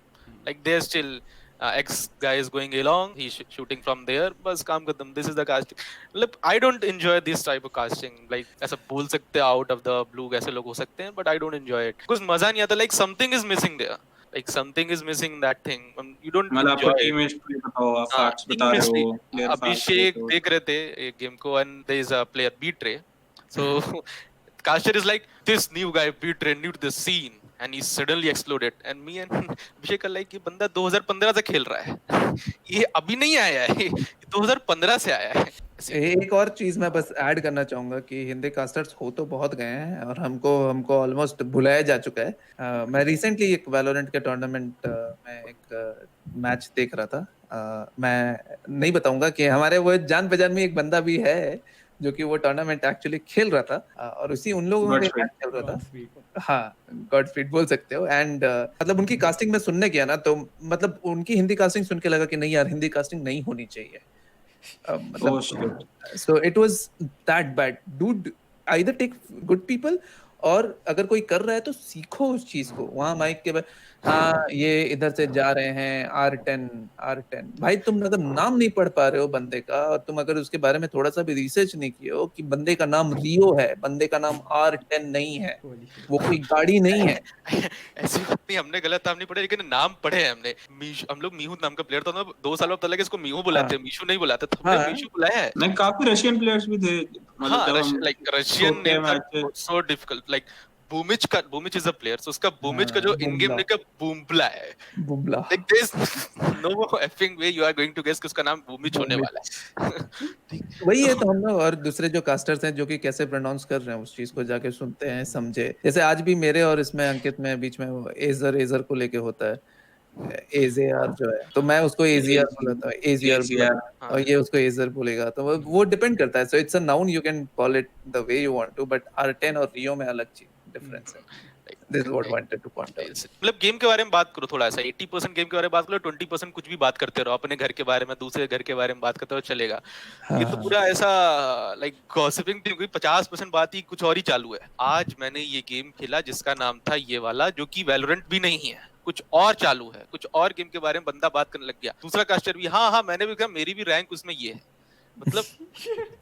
Like there still X guy is going along, he's shooting from there, बस काम खत्म. This is the casting. Like I don't enjoy this type of casting. Like ऐसा बोल सकते हैं out of the blue, ऐसे लोग हो सकते हैं, but I don't enjoy it. कुछ मजा नहीं आता. Like something is missing there. Like something is missing that thing. You don't मतलब enjoy आपको it. टीम हिस्ट्री बताओ, आप फैक्ट्स बता रहे हो, प्लेयर अभिषेक देख रहे थे एक गेम को, and there is a player Beatray. So caster is like, this new guy Beatray new to the scene. And he suddenly exploded. And me and Abhishek like, ये बंदा 2015 से खेल रहा है, ये अभी नहीं आया है, ये 2015 से आया है. एक और चीज मैं बस ऐड करना चाहूंगा कि हिंदी कास्टर्स हो तो बहुत गए हैं और हमको ऑलमोस्ट भुलाया जा चुका है. मैं रिसेंटली एक वैलोरेंट के टूर्नामेंट में एक मैच देख रहा था. मैं नहीं बताऊंगा कि हमारे वो जान पहचान में एक बंदा भी है जो कि वो टूर्नामेंट एक्चुअली खेल रहा था और उसी उन लोगों के Godspeed. साथ खेल रहा था। Godspeed. हाँ, गॉडफ्रीड बोल सकते हो। एंड मतलब उनकी कास्टिंग में सुनने गया ना, तो मतलब उनकी हिंदी कास्टिंग सुन के लगा कि नहीं यार, हिंदी कास्टिंग नहीं होनी चाहिए। Oh मतलब shit. So it was that bad dude. Either take good people, और अगर कोई कर रहा है तो सीखो उस चीज को। वहां माइक के हाँ ये इधर से जा रहे हैं R10 भाई, तुम अगर नाम नहीं पढ़ पा रहे हो बंदे का, और तुम अगर उसके बारे में थोड़ा सा भी रिसर्च नहीं किए हो कि बंदे का नाम रियो है, बंदे का नाम R10 नहीं है, Holy shit. वो कोई गाड़ी नहीं है। ऐसी बात नहीं, हमने गलत नाम नहीं पढ़े, लेकिन नाम पढ़े हैं हमने। हम लोग मीहू नाम का प्लेयर था, 2 साल बाद पता लगा इसको मीहू बुलाते हैं, मीशू नहीं बुलाते, तो हमने हाँ। मीशू बुलाया है। नहीं, काफी रशियन प्लेयर्स भी थे, मतलब हाँ, जब हम लाइक रशियन छोटे names are matches. So difficult. Like बूमिच इज अ प्लेयर, सो उसका बूमिच का जो इन गेम बुमला। नेम का बूमब्ला है। बुमला। Like there is no effing way you are going to guess कि उसका नाम बूमिच होने वाला है। वही है, तो हम लोग और दूसरे जो कास्टर्स हैं जो कि कैसे प्रोनाउंस कर रहे हैं उस चीज को जाके सुनते हैं, समझे। जैसे आज भी मेरे और इसमें अंकित में बीच में वो एजर को लेके होता है, एजेआर जो है, तो मैं उसको एजीआर बुलाता हूँ, एजीआर ACR. बुलाता, और ये उसको एजर बोलेगा, तो वो डिपेंड करता है। So it's a noun, you can call it the way you want to, but R10 और रियो में अलग चीज डिफरेंस है। This is what wanted to point out. मतलब गेम के बारे में बात करो थोड़ा सा, 80% गेम के बारे में बात करो, 20% कुछ भी बात करते रहो, अपने घर के बारे में, दूसरे घर के बारे में बात करते रहो, चलेगा। ये तो पूरा ऐसा लाइक गॉसिपिंग थी, 50% बात ही कुछ और ही चालू है। आज मैंने ये गेम खेला जिसका नाम था ये वाला, जो कि वैलोरेंट भी नहीं है, कुछ और चालू है, कुछ और गेम के बारे में बंदा बात करने लग गया। दूसरा कास्टर भी, हाँ मैंने भी कहा, मेरी भी रैंक उसमें ये है। मतलब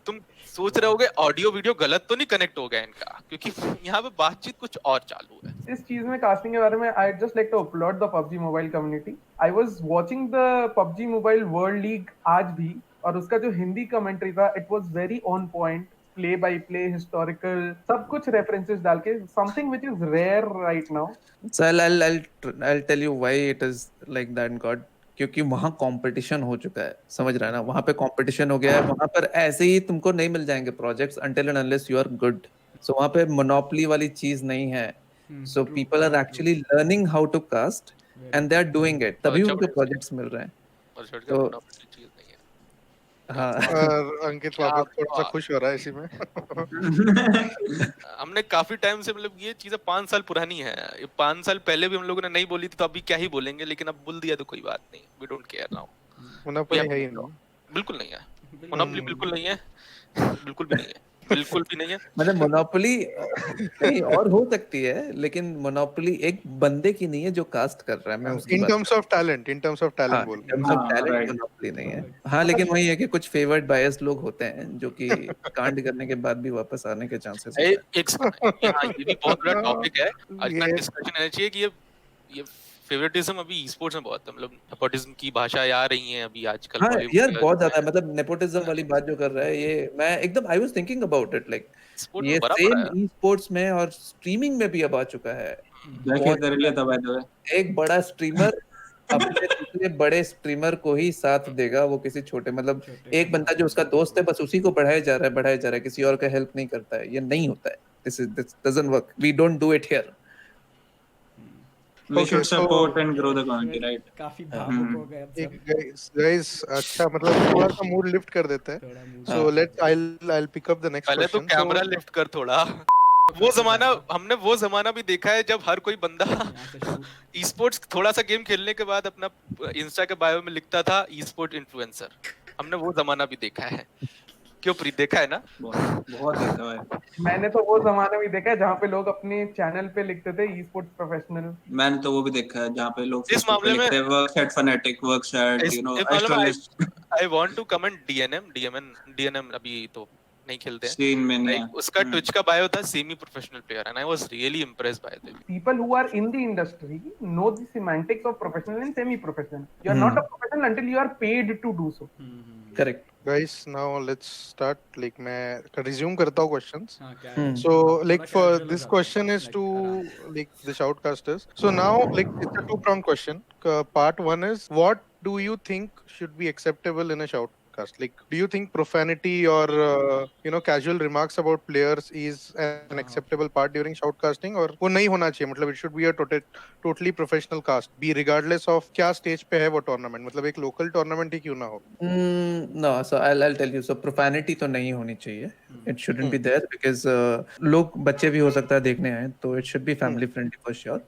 तुम सोच रहे होगे ऑडियो वीडियो गलत तो नहीं कनेक्ट हो गया इनका, क्योंकि यहाँ पे बातचीत कुछ और चालू है। इस चीज में कास्टिंग के बारे में I just like to upload the PUBG mobile community. I was watching the PUBG mobile world league आज भी, और उसका जो हिंदी कमेंट्री था, it was very on point, play by play, historical, सब कुछ रेफरेंसेस डाल के, something which is rare right now. So I'll tell you why it is like that, God. क्योंकि वहाँ कंपटीशन हो चुका है, समझ रहा है ना, वहाँ पे कंपटीशन हो गया है। वहाँ पर ऐसे ही तुमको नहीं मिल जाएंगे projects until and unless you are good. So वहाँ पे मोनोपोली वाली चीज नहीं है। So True, people are very true. actually learning how to cast Very and they are doing it. तभी अच्छा, उनको बड़ी प्रोजेक्ट्स मिल रहे हैं। और छोड़ के तो मोनोपोली चीज नहीं है। हाँ। और अंकित क्या वापस थोड़ा सा बात। खुश हो रहा है इसी में। हमने काफी टाइम से, मतलब ये चीजें 5 साल पुरानी है, ये 5 साल पहले भी हम लोगों ने नहीं बोली थी, तो अभी क्या ही बोलेंगे, लेकिन अब बोल दिया तो कोई बात नहीं, we don't care now. Monopoly है ही नहीं। बिल्कुल नहीं है, मोनोपोली बिल्कुल नहीं है, बिल्कुल भी नहीं है, बिल्कुल भी नहीं है। मतलब मोनोपोली नहीं और हो सकती है, लेकिन मोनोपोली एक बंदे की नहीं है जो कास्ट कर रहा है। मैं उसकी इन बात terms of talent, in terms of हाँ, टैलेंट बोल रहा टर्म्स ऑफ हाँ, टैलेंट right. मोनोपोली नहीं है। हाँ, लेकिन वही है कि कुछ फेवर्ड बायस लोग होते हैं जो कि कांड करने के बाद भी वापस आने के चांसेस होते हैं। एक यहाँ ये भी बहुत बड़ा टॉपिक है, हूँ। आज का ये डिस्कशन होना चाहिए कि ये फेवरेटिज्म अभी ई-स्पोर्ट्स में बहुत है, मतलब नेपोटिज्म की भाषाएं आ रही हैं अभी आजकल हाँ बॉलीवुड यार, में। बहुत ज्यादा है। मतलब नेपोटिज्म वाली बात जो कर रहा है, ये मैं एकदम I was thinking about it, like sport ये में बड़ा सेम बड़ा है। ई स्पोर्ट्स में और स्ट्रीमिंग में भी अब आ चुका है। क्या खेल कर लिया था बाय द वे। एक बड़ा स्ट्रीमर अपने दूसरे बड़े स्ट्रीमर को ही साथ देगा, वो किसी छोटे, मतलब एक बंदा जो उसका दोस्त है बस उसी को बढ़ाया जा रहा है, किसी और का हेल्प नहीं करता है। ये नहीं होता है। This doesn't work, we don't do it here. We Okay, should so- support and grow the community, right? काफी भावुक हो गए अब एक सब। गाइस अच्छा, मतलब थोड़ा सा मूड लिफ्ट कर देते हैं। थोड़ा mood So lift let's कर दो। I'll pick up the next पहले तो question. कैमरा So लिफ्ट कर थोड़ा। हमने वो जमाना भी देखा है जब हर कोई बंदा यहाँ से shoot। ई स्पोर्ट्स थोड़ा सा गेम खेलने के बाद अपना इंस्टा के बायो में लिखता था ई स्पोर्ट इन्फ्लुएंसर। हमने वो जमाना भी देखा है। क्यों प्रीत, देखा है ना? बहुत देखा है। मैंने तो वो जमाना भी देखा है जहाँ पे लोग अपने चैनल पे लिखते थे ई स्पोर्ट्स प्रोफेशनल। मैंने तो वो भी देखा है जहाँ पे लोग इस मामले में- work at phonetic, work at इस मामले में astrologist I want to comment डीएनएम अभी तो नहीं खेलते हैं। सीन में नहीं Like, उसका ट्विच का बायो था semi professional player and I was really impressed by them. People who are in the industry know the semantics of professional and semi-professional. You are not a professional until you are paid to do so. Correct. guys, now let's start. Like मैं resume करता हूँ questions. हाँ, क्या Hmm. है? So like थोड़ा for casual हो this जाता question है, is like to आराम। like the shoutcasters. So now like it's a two-pronged question. Part one is what do you think should be acceptable in a shoutcaster? shoutcast? Like, do you think profanity or casual remarks about players is an acceptable part during shoutcasting, or वो नहीं होना चाहिए? मतलब it should be a totally professional cast, be regardless of क्या stage पे है वो tournament. मतलब एक local tournament ही क्यों ना हो? No, so I'll tell you. So profanity तो नहीं होनी चाहिए. It shouldn't be there because लोग बच्चे भी हो सकता है देखने आए, तो it should be family friendly for sure.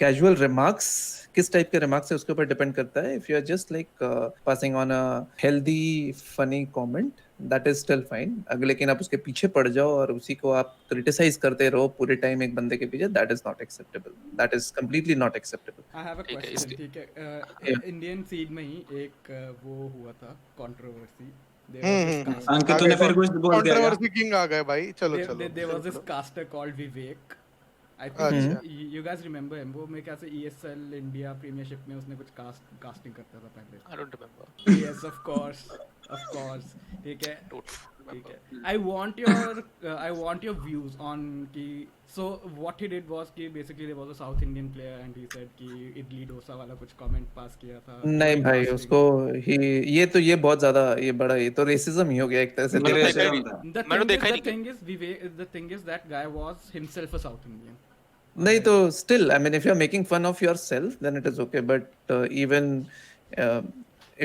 Casual remarks, किस टाइप के remarks है उसके ऊपर depend करता है. If you are just like passing on a healthy, funny comment, that is still fine. अगर लेकिन आप उसके पीछे पड़ जाओ और उसी को आप criticize करते रहो पूरे टाइम एक बंदे के पीछे, that is not acceptable. That is completely not acceptable. I have a ठीक है, question. इसके- ठीक है, इंडियन सीन में ही एक वो हुआ था कंट्रोवर्सी. अंकित तूने फिर कुछ बोल दिया क्या? Controversy king आ गए भाई. चलो चलो. There was this caster called Vivek. I अच्छा. think you guys remember him. वो मेरे ख्याल से ESL India Premiership में उसने कुछ casting करता था पहले. I don't remember. Yes, of course. ठीक है. ठीक है. I want your views on कि so what he did was कि basically there was a South Indian player and he said कि इडली डोसा वाला कुछ comment पास किया था. नहीं भाई Casting. उसको ये बहुत ज्यादा ये बड़ा ये तो रेसिज्म ही हो गया एक तरह से. मैंने Racism देखा ही था. नहीं. मैंने देखा ही नहीं. The thing is that guy was himself a South Indian. नहीं तो still I mean if you are making fun of yourself then it is okay, but even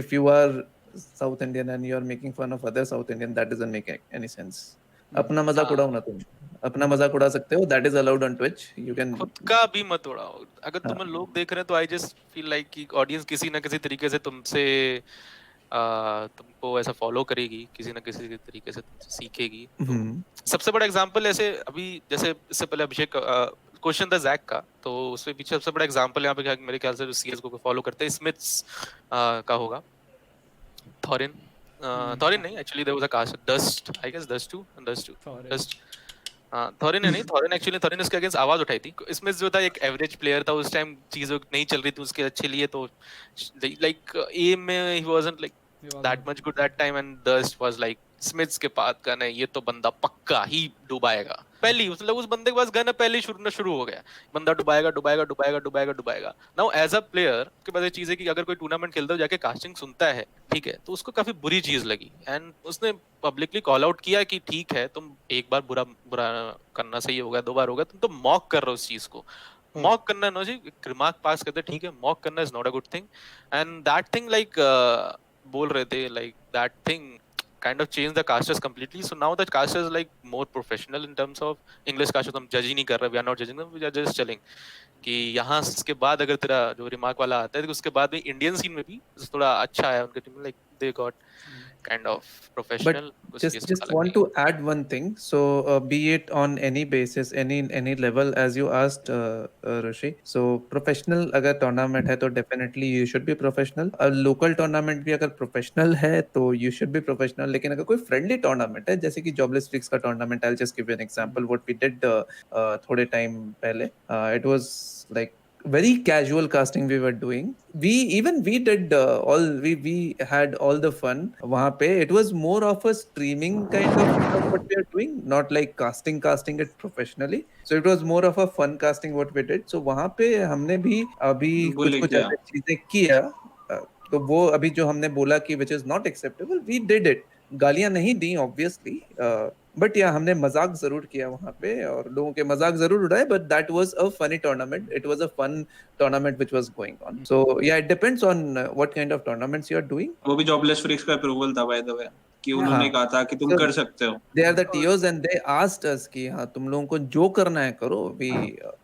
if you are South Indian and you are making fun of other South Indian, that doesn't make any sense. अपना मजाक उड़ाओ ना तुम. अपना मजाक उड़ा सकते हो, that is allowed on Twitch. You can खुद का भी मत उड़ाओ. अगर तुम्हें लोग देख रहे हैं तो आई जस्ट फील लाइक कि ऑडियंस किसी ना किसी तरीके से तुमसे तुमको ऐसा फॉलो करेगी, किसी ना किसी तरीके से तुमसे सीखेगी. सबसे बड़ा एग्जांपल ऐसे अभी जैसे इससे पहले अभिषेक क्वेश्चन था जैक का, तो उसके पीछे सबसे बड़ा एग्जांपल यहाँ पे मेरे ख्याल से जो सीएस को फॉलो करते हैं स्मिथ्स का होगा. थॉरिन नहीं, actually there was a cast dust, I guess dust Thorin नहीं, थॉरिन उसके अगेंस्ट आवाज उठाई थी. इसमें जो था एक एवरेज प्लेयर था उस टाइम, चीजें नहीं चल रही थी उसके अच्छे लिए, तो लाइक एम में he wasn't like that much good that time, and Durst was like Smiths के पास गन है, ये तो बंदा पक्का ही डुबाएगा. पहली मतलब उस बंदे के पास गन है, पहले शुरू हो गया, बंदा डुबाएगा. नाउ एज अ प्लेयर के पास ये चीज है कि अगर कोई टूर्नामेंट खेलता है जाके कास्टिंग सुनता है, ठीक है, तो उसको काफी बुरी चीज लगी एंड उसने पब्लिकली कॉल आउट किया कि ठीक है तुम एक बार बुरा करना सही होगा, 2 बार होगा, तुम तो मॉक कर रहे हो उस चीज को. मॉक करना नो जी, रिमार्क पास करते ठीक है, मॉक करना is not a good thing. And that thing like बोल रहे थे like that thing kind of changed the casters completely. So now the casters like more professional in terms of English casters. हम judge ही नहीं कर रहे, we are not judging them, we are just chilling कि यहाँ इसके बाद अगर तेरा जो रिमार्क वाला आता है तो उसके बाद भी इंडियन सीन में भी थोड़ा अच्छा है उनके टीम में, like they got kind of professional. But just want to add one thing. So be it on any basis, any level, as you asked Rishi. So professional अगर tournament है तो definitely you should be professional. A local tournament भी अगर professional है तो you should be professional. लेकिन अगर कोई friendly tournament है जैसे कि Jobless Freaks का tournament, I'll just give you an example. What we did थोड़े time पहले, it was like very casual casting we were doing. We did we had all the fun वहाँ पे. It was more of a streaming kind of stuff what we are doing, not like casting it professionally. So it was more of a fun casting what we did. So वहाँ पे हमने भी अभी कुछ ऐसी चीजें किया, तो वो अभी जो हमने बोला कि which is not acceptable, we did it. गालियां नहीं दी obviously, बट या हमने मजाक जरूर किया वहाँ पे और लोगों के मजाक जरूर उड़ाए, but that was a funny tournament. It was a fun tournament which was going on. So yeah it depends on what kind of tournaments you are doing. वो भी जॉबलेस फ्रीक्स का अप्रूवल था बाय द वे कि उन्होंने कहा था कि तुम कर सकते हो. They are the TOs and they asked us कि हां तुम लोगों को जो करना है करो, we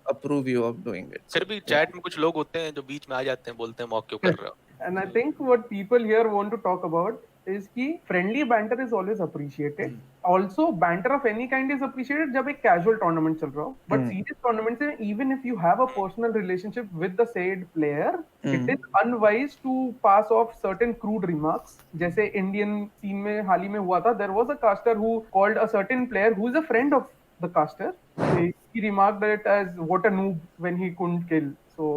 approve you of doing it. फिर भी चैट में कुछ लोग होते हैं जो बीच में आ जाते हैं, बोलते हैं मॉक क्यों कर रहे हो. And I think what people here want to talk about is कि friendly banter is always appreciated. Also, banter of any kind is appreciated जब एक casual tournament चल रहा हो. But serious tournaments में, even if you have a personal relationship with the said player, it is unwise to pass off certain crude remarks. जैसे Indian scene में हाल ही में हुआ था, there was a caster who called a certain player who is a friend of the caster. He remarked it as what a noob when he couldn't kill. So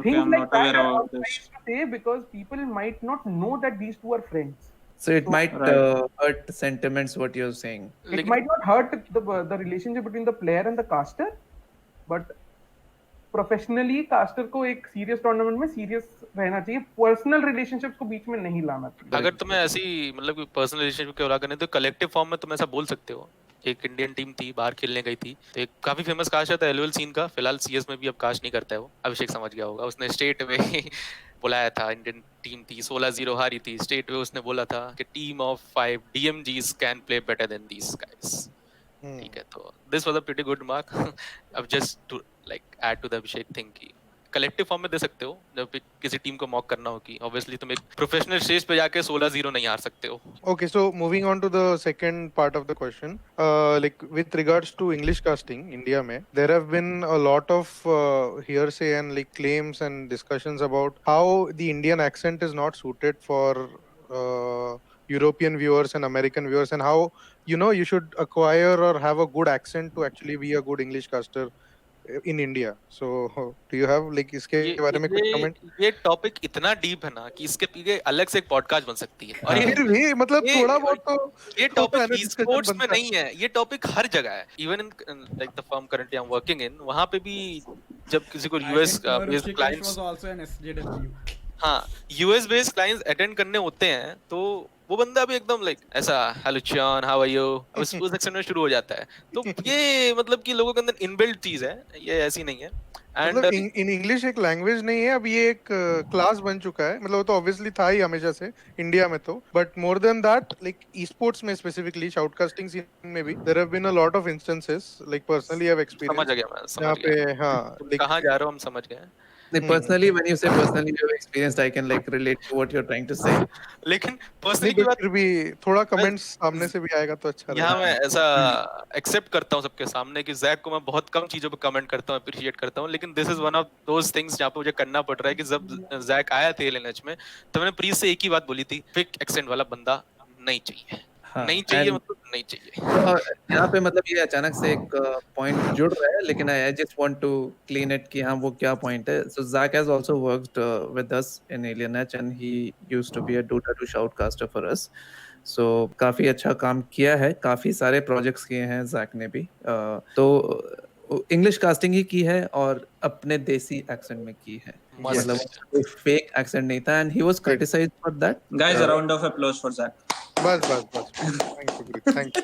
things I'm like not that aware are about not this. nice to say because people might not know that these two are friends. So it might hurt sentiments what you're saying. It might not hurt the relationship between the player and the caster, but professionally caster को एक serious tournament में serious रहना चाहिए, personal relationships को बीच में नहीं लाना चाहिए। अगर तुम्हें ऐसी मतलब कोई पर्सनल रिलेशनशिप की करने तो कलेक्टिव फॉर्म में तुम ऐसा बोल सकते हो। एक इंडियन टीम थी, बाहर खेलने गई थी, तो एक काफी फेमस कास्टर था एलओएल सीन का, फिलहाल सीएस में भी अब कास्ट नहीं करता है वो, अभिषेक समझ गया होगा। उसने स्टेट में बुलाया था, इंडियन टीम थी 16-0 हारी थी, स्टेट में उसने बोला था कि team of 5 DMGs can play better than these guys. ठीक है, तो this was a pretty good mark. अब just to like add to the Abhishek thing की कलेक्टिव फॉर्म में दे सकते हो जब भी किसी टीम को मॉक करना हो कि ऑब्वियसली तुम एक प्रोफेशनल स्टेज पे जाके 16-0 नहीं हार सकते हो। Okay, so moving on to the second part of the question, like with regards to English casting, India mein, there have been a lot of hearsay and like claims and discussions about how the Indian accent is not suited for European viewers and American viewers, and how you should acquire or have a good accent to actually be a good English caster in India. So do you have like इसके ये बारे में कुछ comment? ये topic इतना deep है ना कि इसके पीछे अलग से एक पॉडकास्ट बन सकती है। और फिर भी मतलब ये- थोड़ा बहुत तो ये होता है टॉपिक ना, ई discussion स्पोर्ट्स में बनता है। नहीं है, ये टॉपिक हर जगह है। Even in like the firm currently I am working in, वहां पे भी जब किसी को US based clients, was also an SJW. हाँ, यूएस बेस्ड क्लाइंट्स अटेंड करने होते हैं, तो वो बंदा भी एकदम लाइक ऐसा हेलो चॉन हाउ आर यू उस एक्सेंट में शुरू हो जाता है। तो ये मतलब कि लोगों के अंदर इनबिल्ट चीज है, ये ऐसी नहीं है। एंड मतलब इन इंग्लिश एक लैंग्वेज नहीं है, अब ये एक क्लास बन चुका है। मतलब वो तो ऑब्वियसली था ही हमेशा से इंडिया में तो, but more than that like esports में स्पेसिफिकली शाउटकास्टिंग सीन में भी there have been a lot of instances, like personally I have समझ एक्सपीरियंस गया, मैं जहाँ समझ पे गया हाँ तुम like कहाँ जा रहे हो, हम समझ गए। Personally, when you say personally you have experienced, I can like relate to what you're trying to say. लेकिन नहीं, पर्सनली की बट बात फिर भी थोड़ा कमेंट्स सामने से भी आएगा तो अच्छा यहाँ रहेगा। मैं ऐसा एक्सेप्ट करता हूँ सबके सामने कि जैक को मैं बहुत कम चीजों पे कमेंट करता हूँ, अप्रिशिएट करता हूँ, लेकिन this is one of those things जहाँ पे मुझे करना पड़ रहा है कि जब जैक आया था एलएनएच में तो मैंने प्रीत से एक ही बात बोली थी, फिक एक्सेंट वाला बंदा नहीं चाहिए। हाँ, नहीं चाहिए and मतलब नहीं चाहिए। और यहाँ पे मतलब ये अचानक से एक पॉइंट जुड़ रहा है, लेकिन I just want to clean it कि हाँ वो क्या पॉइंट है। So Zack has also worked with us in एलियनएच and he used to be a Dota two shoutcaster for us. So काफी अच्छा काम किया है, काफी सारे प्रोजेक्ट्स किए हैं ज़ैक ने भी। तो इंग्लिश कास्टिंग ही की है और अपने देसी एक्सेंट में की है, मस्त मतलब है। कोई फेक एक्सेंट नहीं था, and he was criticised for that. Guys, a round of applause for Zach. बस thank you great, thank you.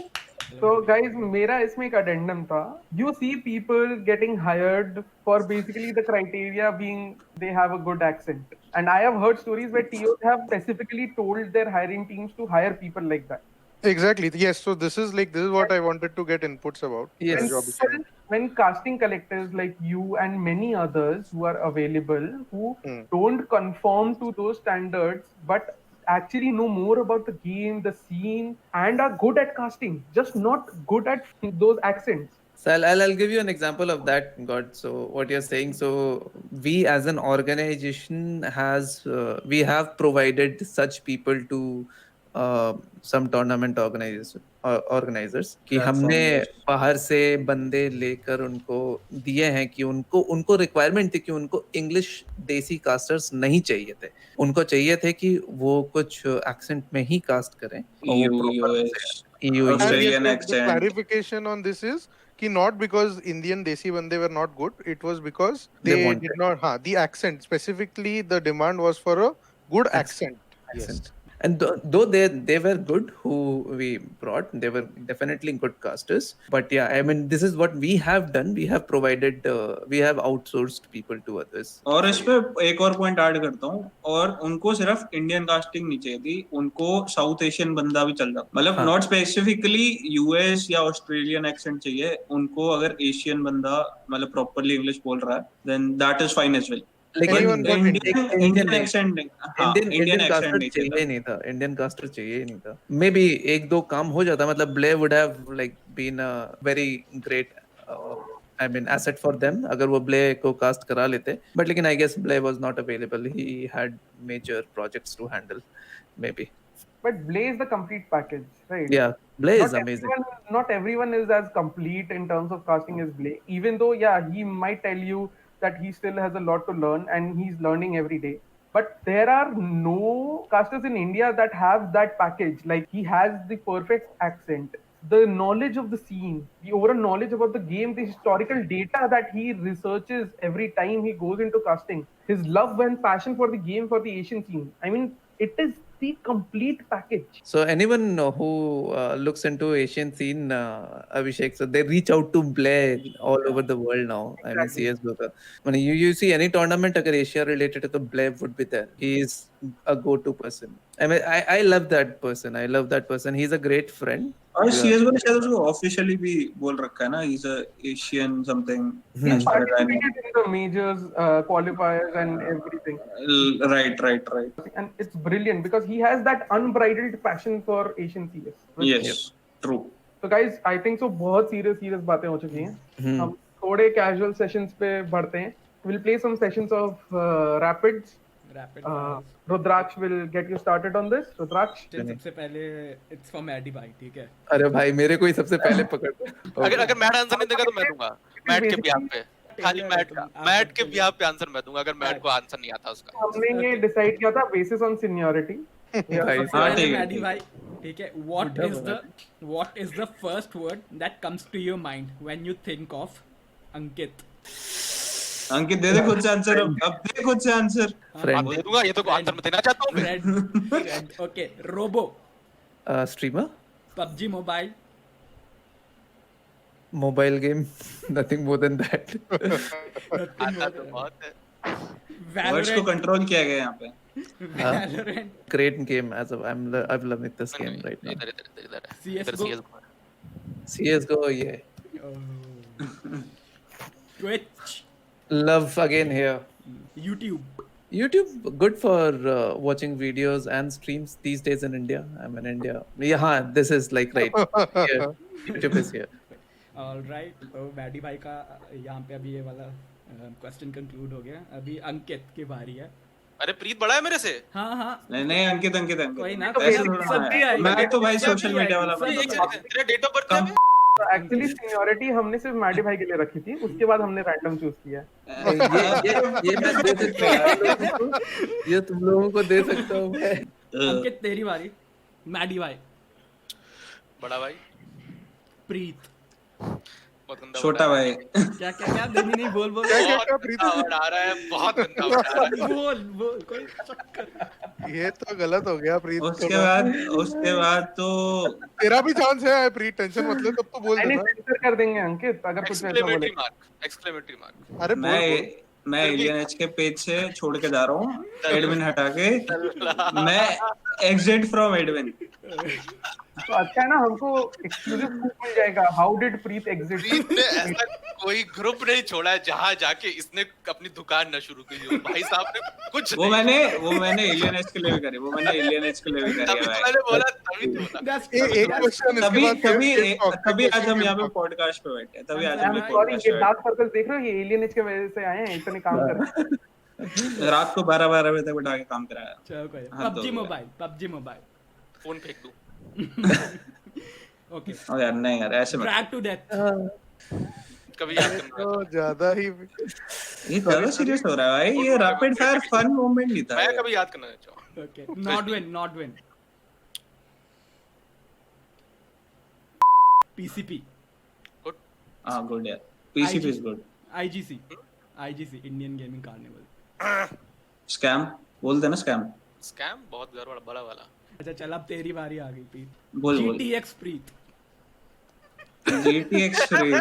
So guys, मेरा इसमें एक addendum था. You see people getting hired for basically the criteria being they have a good accent. And I have heard stories where TOs have specifically told their hiring teams to hire people like that. Exactly, yes, so this is what I wanted to get inputs about, Yes. जो अभिषेक ने। When casting collectors like you and many others who are available, who don't conform to those standards, but actually know more about the game, the scene, and are good at casting, just not good at those accents. So I'll give you an example of that, God. So what you're saying, so we as an organization we have provided such people to some tournament organizers कि Platform हमने based. बाहर से बंदे लेकर उनको दिए हैं कि उनको रिक्वायरमेंट थी कि उनको इंग्लिश देसी कास्टर्स नहीं चाहिए थे, उनको चाहिए थे कि वो कुछ एक्सेंट में ही कास्ट करें और वो EU, proper US, EU, And yes, Australian the accent. clarification on this is कि not because Indian desi bande were not good, it was because They they wanted. did not, the accent, specifically the demand was for a good accent. accent. Yes. And though they were good who we brought, they were definitely good casters. But yeah, I mean, this is what we have done. We have provided, we have outsourced people to others. और इस पे एक और point add करता हूँ, और उनको सिर्फ इंडियन कास्टिंग नहीं चाहिए थी, उनको साउथ एशियन बंदा भी चल रहा, मतलब नॉट स्पेसिफिकली यूएस या ऑस्ट्रेलियन एक्सेंट चाहिए उनको। अगर एशियन बंदा मतलब प्रॉपरली इंग्लिश बोल रहा है, then that is fine as well. Anyone but Indian accent, हाँ, इंडियन एक्सेंट कास्टर नहीं चाहिए चाहिए। नहीं था, इंडियन कास्टर चाहिए नहीं था। मे बी एक दो काम हो जाता, मतलब Blay would have like been a very great I mean asset for them अगर वो ब्ले को कास्ट करा लेते, बट लेकिन I guess Blay was not available, he had major projects to handle maybe. But Blay is the complete package, right? Yeah, Blay is Not amazing. not everyone is as complete in terms of casting as Blay. Even though, yeah, he might tell you that he still has a lot to learn and he's learning every day. But there are no casters in India that have that package. Like he has the perfect accent, the knowledge of the scene, the overall knowledge about the game, the historical data that he researches every time he goes into casting, his love and passion for the game, for the Asian scene. I mean, it is the complete package. So anyone who looks into Asian scene, Abhishek, so they reach out to Blair all over the world now. I mean, Exactly. CS:GO. When you see any tournament, agar Asia related to the Blair would be there. He is a go-to person. I mean, I love that person. I love that person. He's a great friend. और CS:GO ने शायद उसको officially भी बोल रखा है ना, he's a Asian something national designer. Participated in the majors, qualifiers, and everything. Right. And it's brilliant because he has that unbridled passion for Asian CS. Yes, true. So guys, I think so बहुत serious बातें हो चुकी हैं. हम थोड़े casual sessions पे बढ़ते हैं. We'll play some sessions of rapids. Rapid Rudraksh will get you started on this. Rudraksh. सबसे पहले it's for मैडी भाई, ठीक है? अरे भाई मेरे को ही सबसे पहले पकड़. अगर मैट आंसर नहीं देगा तो मैं दूंगा, मैट के बिहाफ पे, खाली मैट के बिहाफ पे आंसर मैं दूंगा अगर मैट को आंसर नहीं आता उसका. हमने ये डिसाइड किया था बेसिस ऑन सीनियरिटी. भाई सबसे पहले ठीक है, मैडी भाई, ठीक है? What is the first word that comes to your mind when you think of Ankit? अंकित दे खुद से आंसर. अब दे खुद से आंसर. Friend. दे दूंगा, ये तो आंसर मैं देना चाहता हूँ. Red. Okay. Robo. Streamer, PUBG Mobile. mobile game, nothing more than that. आता तो बहुत है. वर्ड्स को कंट्रोल किया गया यहाँ पे. Valorant. Great game as of I'm loving this game right now. इधर CS:GO. CS:GO, yeah. Oh. Twitch. Love again here. YouTube. YouTube good for watching videos and streams these days in India. I'm in India. Yeah, this is like right here. YouTube is here. All right. तो Maddie भाई का यहाँ पे अभी ये वाला question conclude हो गया. अभी अंकित की बारी है. अरे प्रीत बड़ा है मेरे से. हाँ. नहीं अंकित. कोई ना. ऐसे थोड़ा सभी है. आई. मैं तो भाई सोशल मीडिया वाला सभी बंदा आई. हूँ. तेरा डेट ऑफ बर्थ क्या है? एक्चुअली सीनियरिटी हमने सिर्फ मैडी भाई के लिए रखी थी. उसके बाद हमने रैंडम चूज किया. ये मैं दे सकता हूँ. ये तुम लोगों को दे सकता हूँ मैं. अंकित तेरी बारी. मैडी भाई. बड़ा भाई. प्रीत. बहुत गंदा छोटा भाई. क्या नहीं बोल. क्या प्रीत? वर्ड आ रहा है, बहुत गंदा वर्ड आ रहा है. बोल कोई चक्कर. ये तो गलत हो गया प्रीत. उसके बाद तो तेरा भी चांस है प्रीत, टेंशन मत ले, तब तो बोल नहीं देना. सेंसर कर देंगे अंकित अगर कुछ ऐसा बोले. Exclamatory mark. अरे मैं एलियन एच के पेज से छोड़ के जा रहा हूँ. एडमिन हटा के मैं एग्जिट फ्रॉम एडमिन. तो अच्छा है ना, हमको एक्सक्लूसिव मिल जाएगा. How did Preet exit? Preet ने ऐसा कोई ग्रुप नहीं छोड़ा है जहाँ जाके इसने अपनी दुकान न शुरू की हो. भाई साहब ने कुछ वो मैंने एलियन एच के लिए भी करी. तभी मैंने बोला, तभी तो बोला. एक क्वेश्चन तभी आज हम यहाँ पे पॉडकास्ट पे बैठे हैं. तभी आज हम सॉरी, ये डार्क सर्कल देख रहे हो, ये एलियन एज के वजह से आए हैं. इतने काम कर रहे हैं. रात को 12 बजे तक बैठा के काम कराया. चलो कोई. हाँ, तो PUBG मोबाइल. फोन फेंक दूं. ओके. ओ यार नहीं यार ऐसे मत. Drag to death. कभी याद करना. तो ज्यादा ही ये ज्यादा सीरियस हो रहा है भाई. ये रैपिड फायर फन मोमेंट नहीं था. मैं कभी याद करना चाहूँ. ओके. Not win. PCP. हाँ गुड यार. PCP is good. IGC Indian gaming carnival. Scam बोल देना. स्कैम बहुत बड़ा वाला. अच्छा चल, अब तेरी बारी आ गई प्रीत. बोल. GTX प्रीत. GTX free.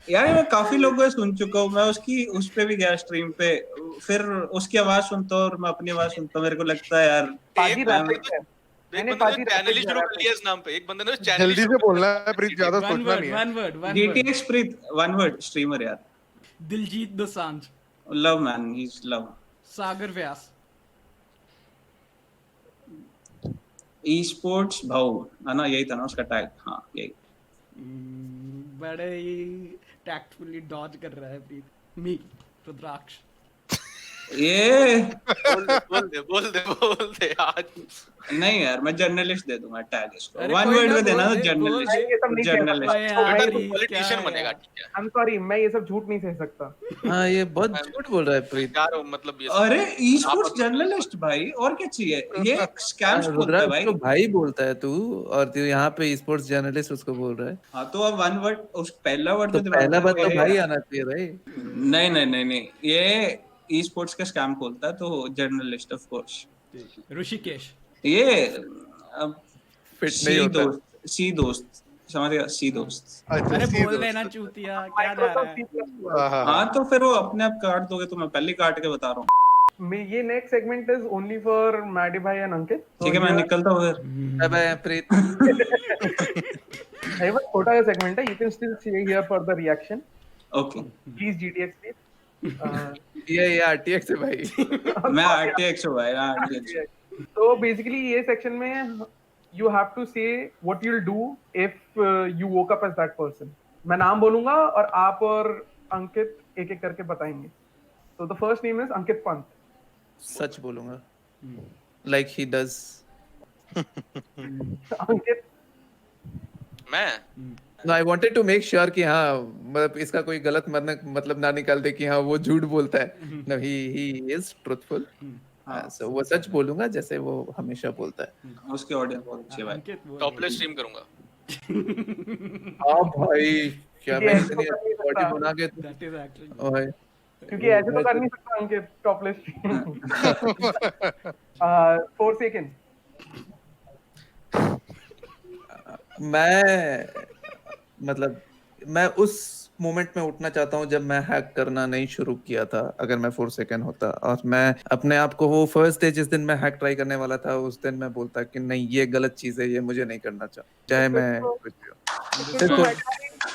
यार मैं काफी लोगों को सुन चुका हूँ. मैं उस पे भी गया स्ट्रीम पे. फिर उसकी आवाज सुनता हूँ और मैं अपनी आवाज सुनता हूँ. मेरे को लगता है यार पाजी रैपिड है. एक बंदे ने चैनल ही शुरू कर लिया इस नाम पे. एक बंदे ने चैनल जल्दी से बोलना है प्रीत, ज्यादा सोचना नहीं है. One word. GTX Preet. One word. Streamer यार. Diljit Dosanjh. Love man. He is love. Sagar Vyas. Esports भाऊ है ना, यही था ना उसका टैग. हाँ यही. बड़े ही टैक्टफुली डॉज कर रहा है प्रीत. मी रुद्राक्ष. ये बोल दे आज। नहीं यार, मैं जर्नलिस्ट दे दूंगा टैग इसको। अरे वन कोई वर्ड ना, में देना बोल तो दे, बोल दे। ये सब नहीं कह सकता। ओए जर्नलिस्ट। यार, मैं बेटा तू ये क्या पॉलिटिशियन है बनेगा, यार? ठीक है। I'm sorry, मैं ये सब झूठ नहीं सह सकता। हाँ, ये बहुत झूठ बोल रहा है मैं प्रीत। जा रहा हूँ, मतलब ये सब अरे ई आप स्पोर्ट्स मतलब जर्नलिस्ट भाई, और क्या चाहिए? ये स्कैम्स बोलता है रुद्राज भाई। को भाई बोलता है तू, और तू यहाँ पे स्पोर्ट्स जर्नलिस्ट उसको बोल रहा है। हाँ तो अब वन वर्ड, उस पहला वर्ड तो में दिमाग पहला बात तो ये- भाई आना चाहिए भाई। नहीं नहीं नहीं नहीं, ये ई स्पोर्ट्स का स्कैम खोलता है तो जर्नलिस्ट ऑफ कोर्स। ऋषिकेश। ये अब फिट नहीं सी होता। दोस्त, सी दोस्त, समझ गया, सी दोस्त। अच्छा अरे सी बोल देना दोस्त। चूतिया, क्या जा रहा है? हाँ हाँ तो फिर वो अपने आप काट दोगे तो मैं पहले ही काट के बता रहा हूँ। ये next segment is only for Maddy भाई एंड अंकित। ठीक है, मैं निकलता हूँ फिर। Bye bye Preet. ये बस छोटा सा सेगमेंट है, you can still see here for the reaction. Okay, please GTX please. ये आरटीएक्स है भाई। मैं आरटीएक्स हूँ भाई, आरटीएक्स। तो बेसिकली ये सेक्शन में you have to say what you will do if you woke up as that person. मैं नाम बोलूंगा और आप और अंकित एक एक करके बताएंगे। तो the first name is Ankit Pant. सच बोलूंगा, लाइक ही डज। अंकित, मैं I wanted to make sure कि हाँ, मतलब इसका कोई गलत मतलब ना निकाल दे कि हाँ वो झूठ बोलता है। No, he is truthful. So वो सच बोलूंगा जैसे वो हमेशा बोलता है। उसके ऑडियंस बहुत अच्छे भाई। अंकित बोल। टॉपलेस स्ट्रीम करूंगा। हाँ भाई, क्या ये मैं ऐसे तो इतनी कर नहीं बॉडी सकता। बना के That is actually. ओए, क्योंकि ऐसे तो कर नहीं सकता अंकित टॉपलेस। फोरसेकन। मैं मतलब मैं उस मोमेंट में उठना चाहता हूँ जब मैं हैक करना नहीं शुरू किया था। अगर मैं 4 सेकंड होता और मैं अपने आप को वो फर्स्ट डे जिस दिन मैं हैक ट्राई करने वाला था उस दिन मैं बोलता कि नहीं, ये गलत चीज है, ये मुझे नहीं करना चाहे मैं कुछ भी हो।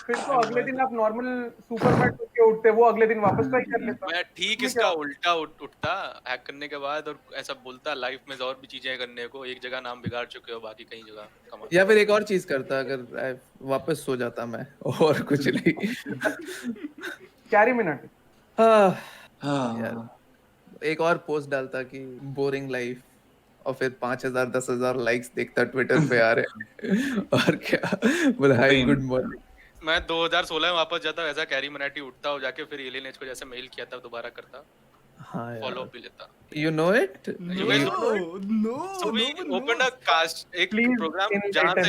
फिर तो अगले दिन आप नॉर्मल सुपरमैन के उठते, वो अगले दिन वापस ट्राई कर लेता। मैं ठीक इसका उल्टा उठता हैक करने के बाद और ऐसा बोलता लाइफ में और भी चीजें करने को, एक जगह नाम बिगाड़ चुके हो, बाकी कहीं जगह कमा। या फिर एक और चीज करता, अगर वापस सो जाता मैं, और कुछ नहीं। Carry minute. हाँ, हाँ एक और पोस्ट डालता कि बोरिंग लाइफ, और फिर 5,000 10,000 लाइक्स देखता ट्विटर पे आ रहे हैं। और क्या बोला, हाय गुड मॉर्निंग। मैं 2016 में वापस जाता, वैसा कैरी मनाटी उठता हो जाके, फिर एलियन एज को जैसे मेल किया था दोबारा करता, हाँ फॉलो यार, अप भी लेता। you know it? You guys don't know it? So we opened a cast, एक Please प्रोग्राम enlighten.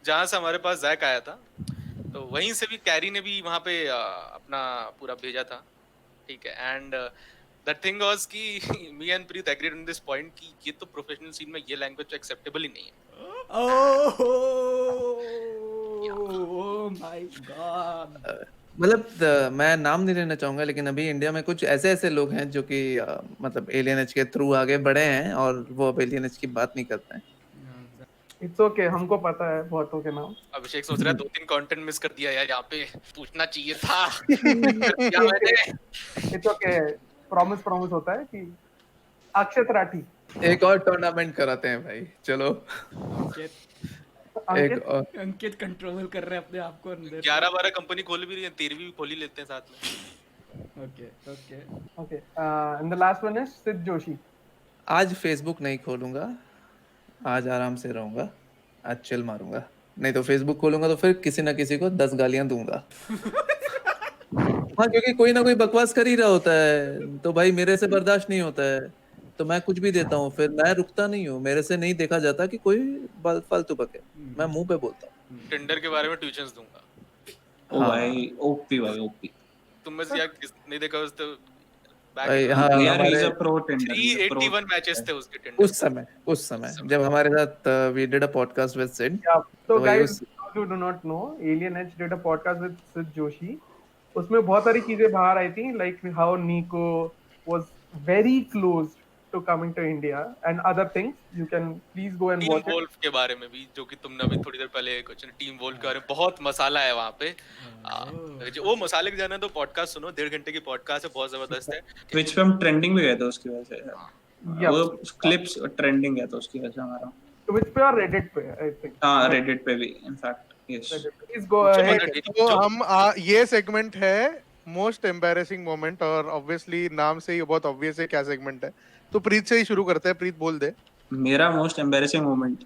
जहाँ से हमारे पास जैक आया था, तो वहीं से भी कैरी ने भी वहाँ पे अपना पूरा भेजा था, ठीक है। एंड द थिंग वाज कि me and Preet agreed on this point कि ये तो प्रोफेशनल सीन में ये लैंग्वेज एक्सेप्टेबल ही नहीं है। Oh my God. मतलब मैं नाम नहीं लेना चाहूंगा, लेकिन अभी इंडिया में कुछ ऐसे ऐसे लोग हैं जो कि मतलब एलियन एज के थ्रू आगे बढ़े हैं और वो अब एलियन एज की बात नहीं करते हैं। इट्स ओके, हमको पता है बहुतों के नाम। अभिषेक सोच रहा है 2-3 कंटेंट मिस कर दिया यार, यहाँ पे पूछना चाहिए था। क्या मैंने इट्स ओके, प्रॉमिस होता है कि अक्षत राठी। एक और टूर्नामेंट कराते हैं भाई, चलो। एक अंकित, और अंकित कंट्रोल कर रहे हैं अपने आप को अंदर। 11-12 कंपनी खोल भी रही है, 13वीं भी खोल ही लेते हैं साथ में। Okay. Okay, and the last one is सिद्ध जोशी। आज फेसबुक नहीं खोलूंगा, आज आराम से रहूंगा, आज चिल मारूंगा। नहीं तो फेसबुक खोलूंगा तो फिर किसी ना किसी को 10 गालियां दूंगा। हाँ, क्योंकि कोई ना कोई बकवास कर ही रहा होता है, तो भाई मेरे से बर्दाश्त नहीं होता है, तो मैं कुछ भी देता हूँ, फिर मैं रुकता नहीं हूँ। मेरे से नहीं देखा जाता कि कोई फालतू बके, मैं मुंह पे बोलता हूँ। टिंडर के बारे में ट्यूशंस दूंगा। ओ हाँ। भाई, ओपी भाई, ओपी तुम में से यार नहीं देखा उस तो भाई, हाँ, यार, ही इज हमारे अ प्रो टेंडर। 381 मैचेस थे उसके टिंडर। उस समय जब हमारे साथ we did a podcast with Sid. Yeah. So तो वही guys, those who do not know, Alien Edge did a podcast with Sid Joshi. उसमें बहुत सारी चीजें बाहर आई थी, like how Nico was very close to coming to India and other things. You can please go and team watch it. Wolf के बारे में भी, जो कि तुमने अभी थोड़ी देर पहले कुछ टीम वोल्फ के बारे में, बहुत मसाला है वहाँ पे। जो वो मसाले के जाना तो पॉडकास्ट सुनो, 1.5 घंटे की पॉडकास्ट है, बहुत जबरदस्त है। ट्विच पे हम ट्रेंडिंग भी गए थे उसकी वजह से। Yeah. वो क्लिप्स ट्रेंडिंग गया था उसकी वजह से हमारा। Which पे और Reddit पे, I think. हाँ, रेडिट पे भी in fact, yes. Please go ahead. तो हम ये सेगमेंट है मोस्ट एम्बैरेसिंग मोमेंट, और ऑब्वियसली नाम से ही बहुत ऑब्वियस है क्या सेगमेंट है, तो प्रीत से ही शुरू करते हैं। प्रीत बोल दे। मेरा मोस्ट एम्बेरसिंग मोमेंट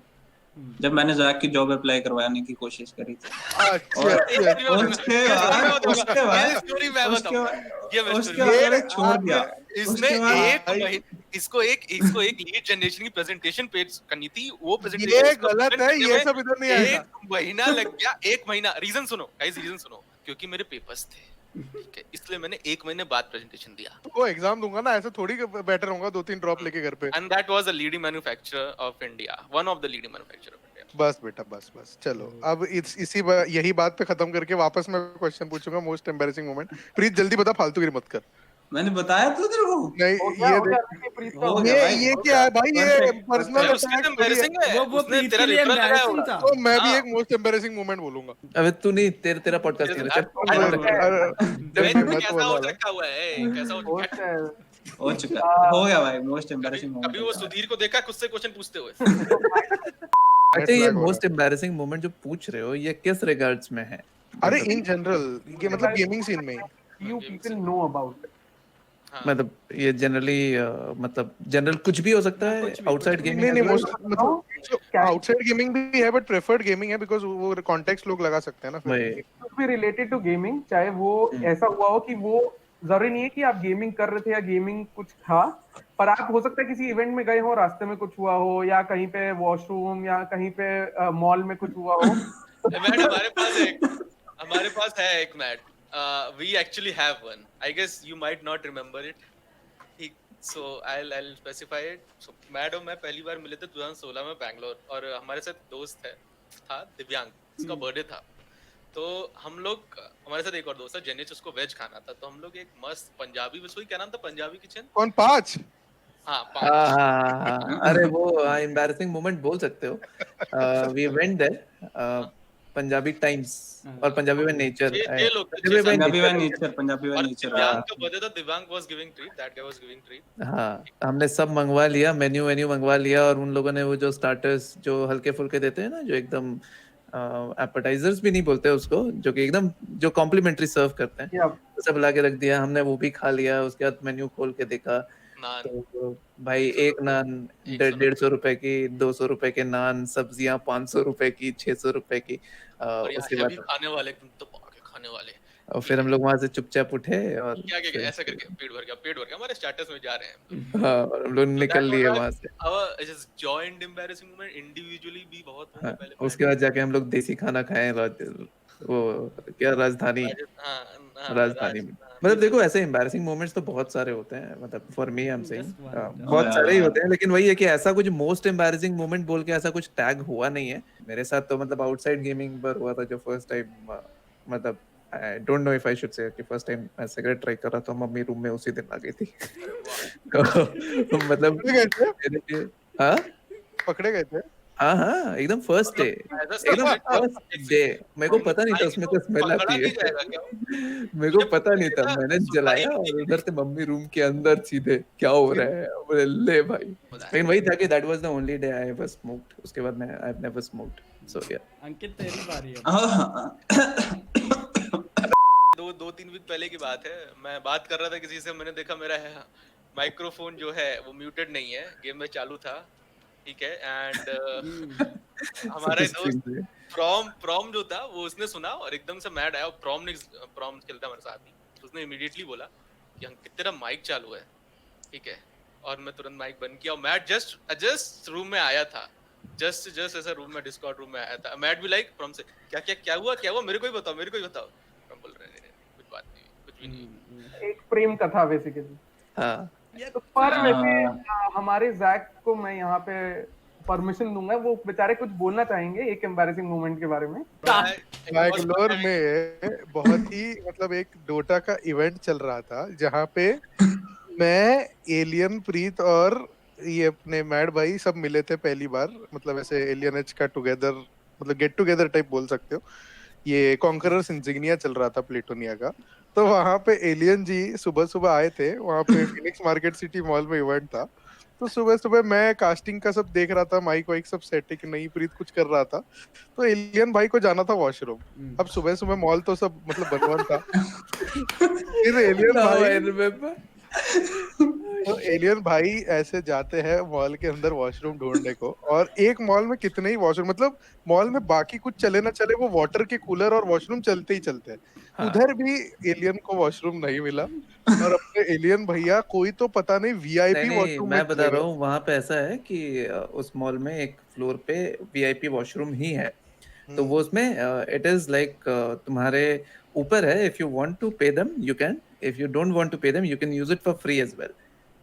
जब मैंने जैक की जॉब अप्लाई करवाने की कोशिश करी थी। अच्छा और अच्छा। उसके बाद ये स्टोरी मैं बताऊंगा। ये मैं उसके story- बाद मैंने छोड़ दिया। इसने उसके बाद एक महीने इसको एक लीड जनरेशन की प्रेजेंटेशन पेश करनी थी। वो ये प्रेजेंटेशन गलत है, ये सब इधर नहीं आएगा। एक महीना लग गया। एक महीना रीजन सुनो गाइस, रीजन सुनो। क्योंकि मेरे पेपर्स थे, ठीक है, इसलिए मैंने एक महीने बाद प्रेजेंटेशन दिया। वो एग्जाम दूंगा ना, ऐसे थोड़ी बेटर होगा 2-3 ड्रॉप लेके घर पे। And that was the leading manufacturer of India, one of the leading manufacturer of India. बस बेटा बस चलो, अब यही बात पे खत्म करके वापस मैं क्वेश्चन पूछूंगा, मोस्ट एम्बैरेसिंग मोमेंट। प्रीत जल्दी बता, फालतूगिरी मत कर। मैंने बताया तो तेरे को। नहीं हो गया, ये हो गया, देख, देखिए प्रीत का हो हो गया गया। भाई, ये हो क्या है भाई, ये Perfect, पर्सनल perfect. उसके अटैक लिए embarrassing है। वो उसने प्रीत तेरा के लिए referral लगाया embarrassing होगा। था। तो मैं भी हाँ। एक मोस्ट एम्बैरेसिंग मोमेंट बोलूंगा। अबे तू नहीं, तेरा पॉडकास्ट नहीं है, चल। अरे, मैं मैं तो कैसा बोला हो ना। रखा हुआ है, कैसा हो होस्ट रखा है। है। हो चुका हो गया भाई, मोस्ट एम्बैरेसिंग कभी वो मोमेंट। सुधीर को देखा खुद से क्वेश्चन पूछते हुए। अच्छा, ये lag हो मोस्ट एम्बैरेसिंग मोमेंट जो पूछ रहे हो, ये किस रिगार्ड्स में है? अरे मतलब- इन जनरल, ये मतलब गेमिंग सीन में ही। You people know about it. हाँ। मतलब ये जनरली मतलब जनरल कुछ भी हो सकता है कुछ भी, आउटसाइड कुछ भी। गेमिंग। नहीं Well, मोस्ट मतलब क्या- आउटसाइड गेमिंग भी है, बट प्रेफर्ड गेमिंग है, बिकॉज़ वो कॉन्टेक्स्ट लोग लगा सकते हैं ना फिर। वही। कुछ भी रिलेटेड टू गेमिंग, चाहे वो ऐसा हुआ हो कि वो जरूरी नहीं है कि आप गेमिंग कर रहे थे या गेमिंग कुछ था, पर आप हो सकता है किसी इवेंट में गए हो, रास्ते में कुछ हुआ हो, या कहीं पे वॉशरूम या कहीं पे मॉल में कुछ हुआ हो। मैट हमारे पास है एक Matt. We actually have one. I guess you might not remember it. ठीक, so I'll specify it. So Matt और मैं पहली बार मिले थे 2016 में बैंगलोर, और हमारे साथ दोस्त था दिव्यांग, उसका बर्थडे था। तो हम लोग, हमारे साथ एक और दोस्त था जेनिस, उसको वेज खाना था। तो हम लोग एक मस्त पंजाबी, वही क्या नाम था, पंजाबी किचन। कौन 5? हाँ, हाँ, अरे वो एम्बैरेसिंग मोमेंट बोल सकते हो। We went there, Punjabi times और पंजाबी में नेचर। छह लोग थे, पंजाबी में पंजाबी व नेचर। नेचर, पंजाबी व और नेचर। दिव्यांग का बर्थडे था। दिव्यांग was giving treat, that guy was giving treat. हाँ, हमने सब मंगवा लिया, मेन्यू मंगवा लिया, और उन लोगों ने वो जो स्टार्टर्स जो हल्के फुल्के देते हैं ना, जो एकदम एपेटाइजर्स भी नहीं बोलते उसको, जो कि एकदम जो कॉम्प्लीमेंट्री सर्व करते हैं, या वो सब ला के रख दिया। हमने वो भी खा लिया। उसके बाद मेन्यू खोल के देखा नान, तो भाई एक नान 150 रुपए की, 200 रुपए के नान, सब्जियां 500 रुपए की, 600 रुपए की। और उसके यहाँ भी बाद खाने वाले तुम तो पाके खाने वाले। और फिर हम लोग वहां से चुपचाप उठे और क्या ऐसा करके पेट भर गया, हमारे स्टेटस में जा रहे हैं। हाँ, और हम लोग निकल लिए वहां से। our just joint embarrassing moment individually भी बहुत होंगे हाँ, पहले। उसके बाद जाके हम लोग देसी खाना खाए, वो क्या राजधानी राजधानी में। मतलब देखो, ऐसे एम्बैरेसिंग मोमेंट्स तो बहुत सारे होते हैं, मतलब for me I am saying Just one. बहुत सारे ही होते हैं, लेकिन वही है कि ऐसा कुछ मोस्ट एम्बैरेसिंग मोमेंट बोल के ऐसा कुछ टैग हुआ नहीं है मेरे साथ। तो मतलब आउटसाइड गेमिंग पर हुआ था जो फर्स्ट टाइम, मतलब I don't know if I should say कि फर्स्ट टाइम मैं सिगरेट ट्राई कर रहा था, मम्मी रूम में उसी दिन आ गई थी। तो मतलब पकड़े गए थे? मेरे लिए हाँ पकड़े गए थे? हाँ, एकदम फर्स्ट डे, एकदम फर्स्ट डे। मेरे को पता नहीं था उसमें तो स्मेल आती है। मेरे को पता नहीं था, मैंने जलाया और उधर से मम्मी रूम के अंदर सीधे क्या हो रहा है बोले ले भाई। लेकिन वही था कि that was the only day I ever smoked. उसके बाद मैं आई हैव नेवर स्मोक्ड। सो या अंकित तेरी बारी है। दो तीन वीक पहले की बात है। मैं बात कर रहा था किसी से, मैंने देखा मेरा माइक्रोफोन जो है वो म्यूटेड नहीं है, गेम में चालू था, ठीक है। एंड हमारा दोस्त प्रॉम जो था वो उसने सुना और एकदम से मैड आया। प्रॉम खेलता हमारे साथ ही, उसने इमीडिएटली बोला कि अंकित तेरा माइक चालू है, ठीक है। और मैं तुरंत माइक बंद किया और मैट जस्ट रूम में आया था, जस्ट ऐसा रूम में, डिस्कॉर्ड रूम में आया था। मैट भी लाइक प्रॉम से क्या हुआ मेरे को ही बताओ। प्रॉम बोल रहे हैं कुछ बात नहीं, कुछ भी नहीं। एक प्रेम कथा बेसिकली। हाँ, तो पर वैसे हमारे जैक को मैं यहाँ पे परमिशन दूंगा, वो बेचारे कुछ बोलना चाहेंगे एक एम्बैरेसिंग मोमेंट के बारे में। बैंगलोर में बहुत ही मतलब एक डोटा का इवेंट चल रहा था, जहाँ पे मैं, एलियन, प्रीत और ये अपने मैड भाई सब मिले थे पहली बार। मतलब ऐसे एलियन एच का टुगेदर, मतलब गेट टुगेदर टाइप बोल सकते हो। ये कॉन्करर्स इंसिग्निया चल रहा था प्लेटोनिया का। तो वहां पे एलियन जी सुबह आए थे, वहां पे फिनिक्स मार्केट सिटी मॉल में इवेंट था। तो सुबह सुबह मैं कास्टिंग का सब देख रहा था, माइक वाइक सब सेट है कि नहीं, प्रीत कुछ कर रहा था, तो एलियन भाई को जाना था वॉशरूम। अब सुबह सुबह मॉल तो सब मतलब बंद बंद था। फिर एलियन Now I भाई remember. तो एलियन भाई ऐसे जाते हैं मॉल के अंदर वॉशरूम ढूंढने को, और एक मॉल में कितने ही वॉशरूम, मतलब मॉल में बाकी कुछ चले ना चले, वो वाटर के कूलर और वॉशरूम चलते ही चलते हैं। हाँ। उधर भी एलियन को वॉशरूम नहीं मिला, और अपने एलियन भैया कोई तो पता नहीं नहीं वीआईपी नहीं, वॉशरूम में मैं बता चले रहा गए। हूँ वहां पे ऐसा है कि उस मॉल में एक फ्लोर पे वीआईपी वॉशरूम ही है। तो वो उसमें इट इज लाइक तुम्हारे ऊपर है, if you want to pay them you can, if you don't want to pay them you can use it for free as well.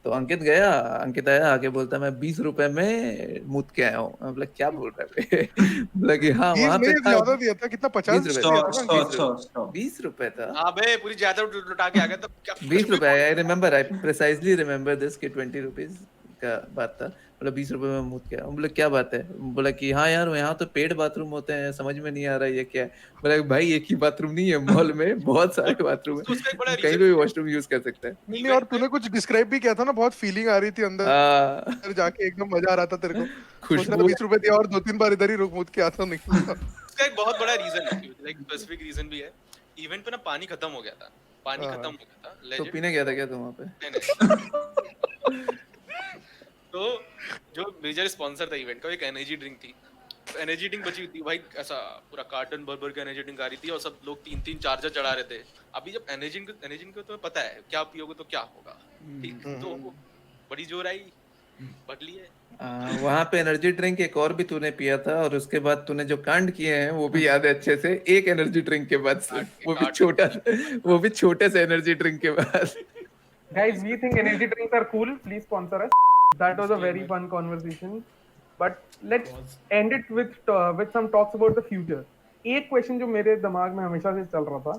तो अंकित आया आके बोलता मैं 20 रुपए में मुद के आया हूँ। मैं बोला क्या बोल रहा है बे? बोला कि हाँ बीस वहां पे नहीं, था। ज्यादा दिया था, कितना, 50 20 रुपए दिया 100 था ना 100 अंकित? 100 100 20 रुपए था। हाँ बे, पूरी जायदाद लुटा के आ गया तब क्या कुछ 20 रुपए, भी I remember, I precisely remember this कि 20 रुपीज का बात था। बोला 20 रुपए में मुझ गया। बोला क्या बात है? बोला कि हाँ यार यहाँ तो पेड बाथरूम होते हैं, समझ में नहीं आ रहा ये क्या है। बोला भाई एक ही बाथरूम नहीं है मॉल में, बहुत सारे बाथरूम तो है, उसका एक बड़ा तू कहीं रीजन पे भी वॉशरूम यूज कर सकता है। नहीं नहीं, और इवेंट में तूने कुछ डिस्क्राइब भी किया था ना, बहुत फीलिंग आ रही थी अंदर जाके, एकदम मजा आ रहा था तेरे को। सोच रहा खुशबू। 20 रुपए दिया और 2-3 बार इधर ही रुक मुद के आता निकला। उसका एक बहुत बड़ा रीजन है, लाइक स्पेसिफिक रीजन भी है। इवेंट पे ना पानी खत्म हो गया था, पानी हाँ। खत्म हो गया था तो लेजेंड। पीने गया था क्या तुम वहाँ पे? नहीं नहीं तो जो मेजर स्पॉन्सर था इवेंट का, एक एनर्जी ड्रिंक थी। एनर्जी ड्रिंक बची हुई थी भाई, ऐसा पूरा कार्टन भर भर के एनर्जी ड्रिंक आ रही थी, और सब लोग 3-3 4-4 चढ़ा रहे थे। अभी जब एनर्जी ड्रिंक को तुम्हें पता है क्या पियोगे तो क्या होगा, ठीक, तो बड़ी जोर आई, भर लिए। वहां पे एनर्जी ड्रिंक एक और भी तूने पिया था, और उसके बाद तूने जो कांड किए हैं वो भी याद है अच्छे से। एक एनर्जी ड्रिंक के बाद वो भी छोटा, वो भी छोटे से एनर्जी ड्रिंक के बाद। Guys, we think energy drinks are cool. Please sponsor us. That was a very fun conversation. But let's end it with some talks about the future. एक क्वेश्चन जो मेरे दिमाग में हमेशा से चल रहा था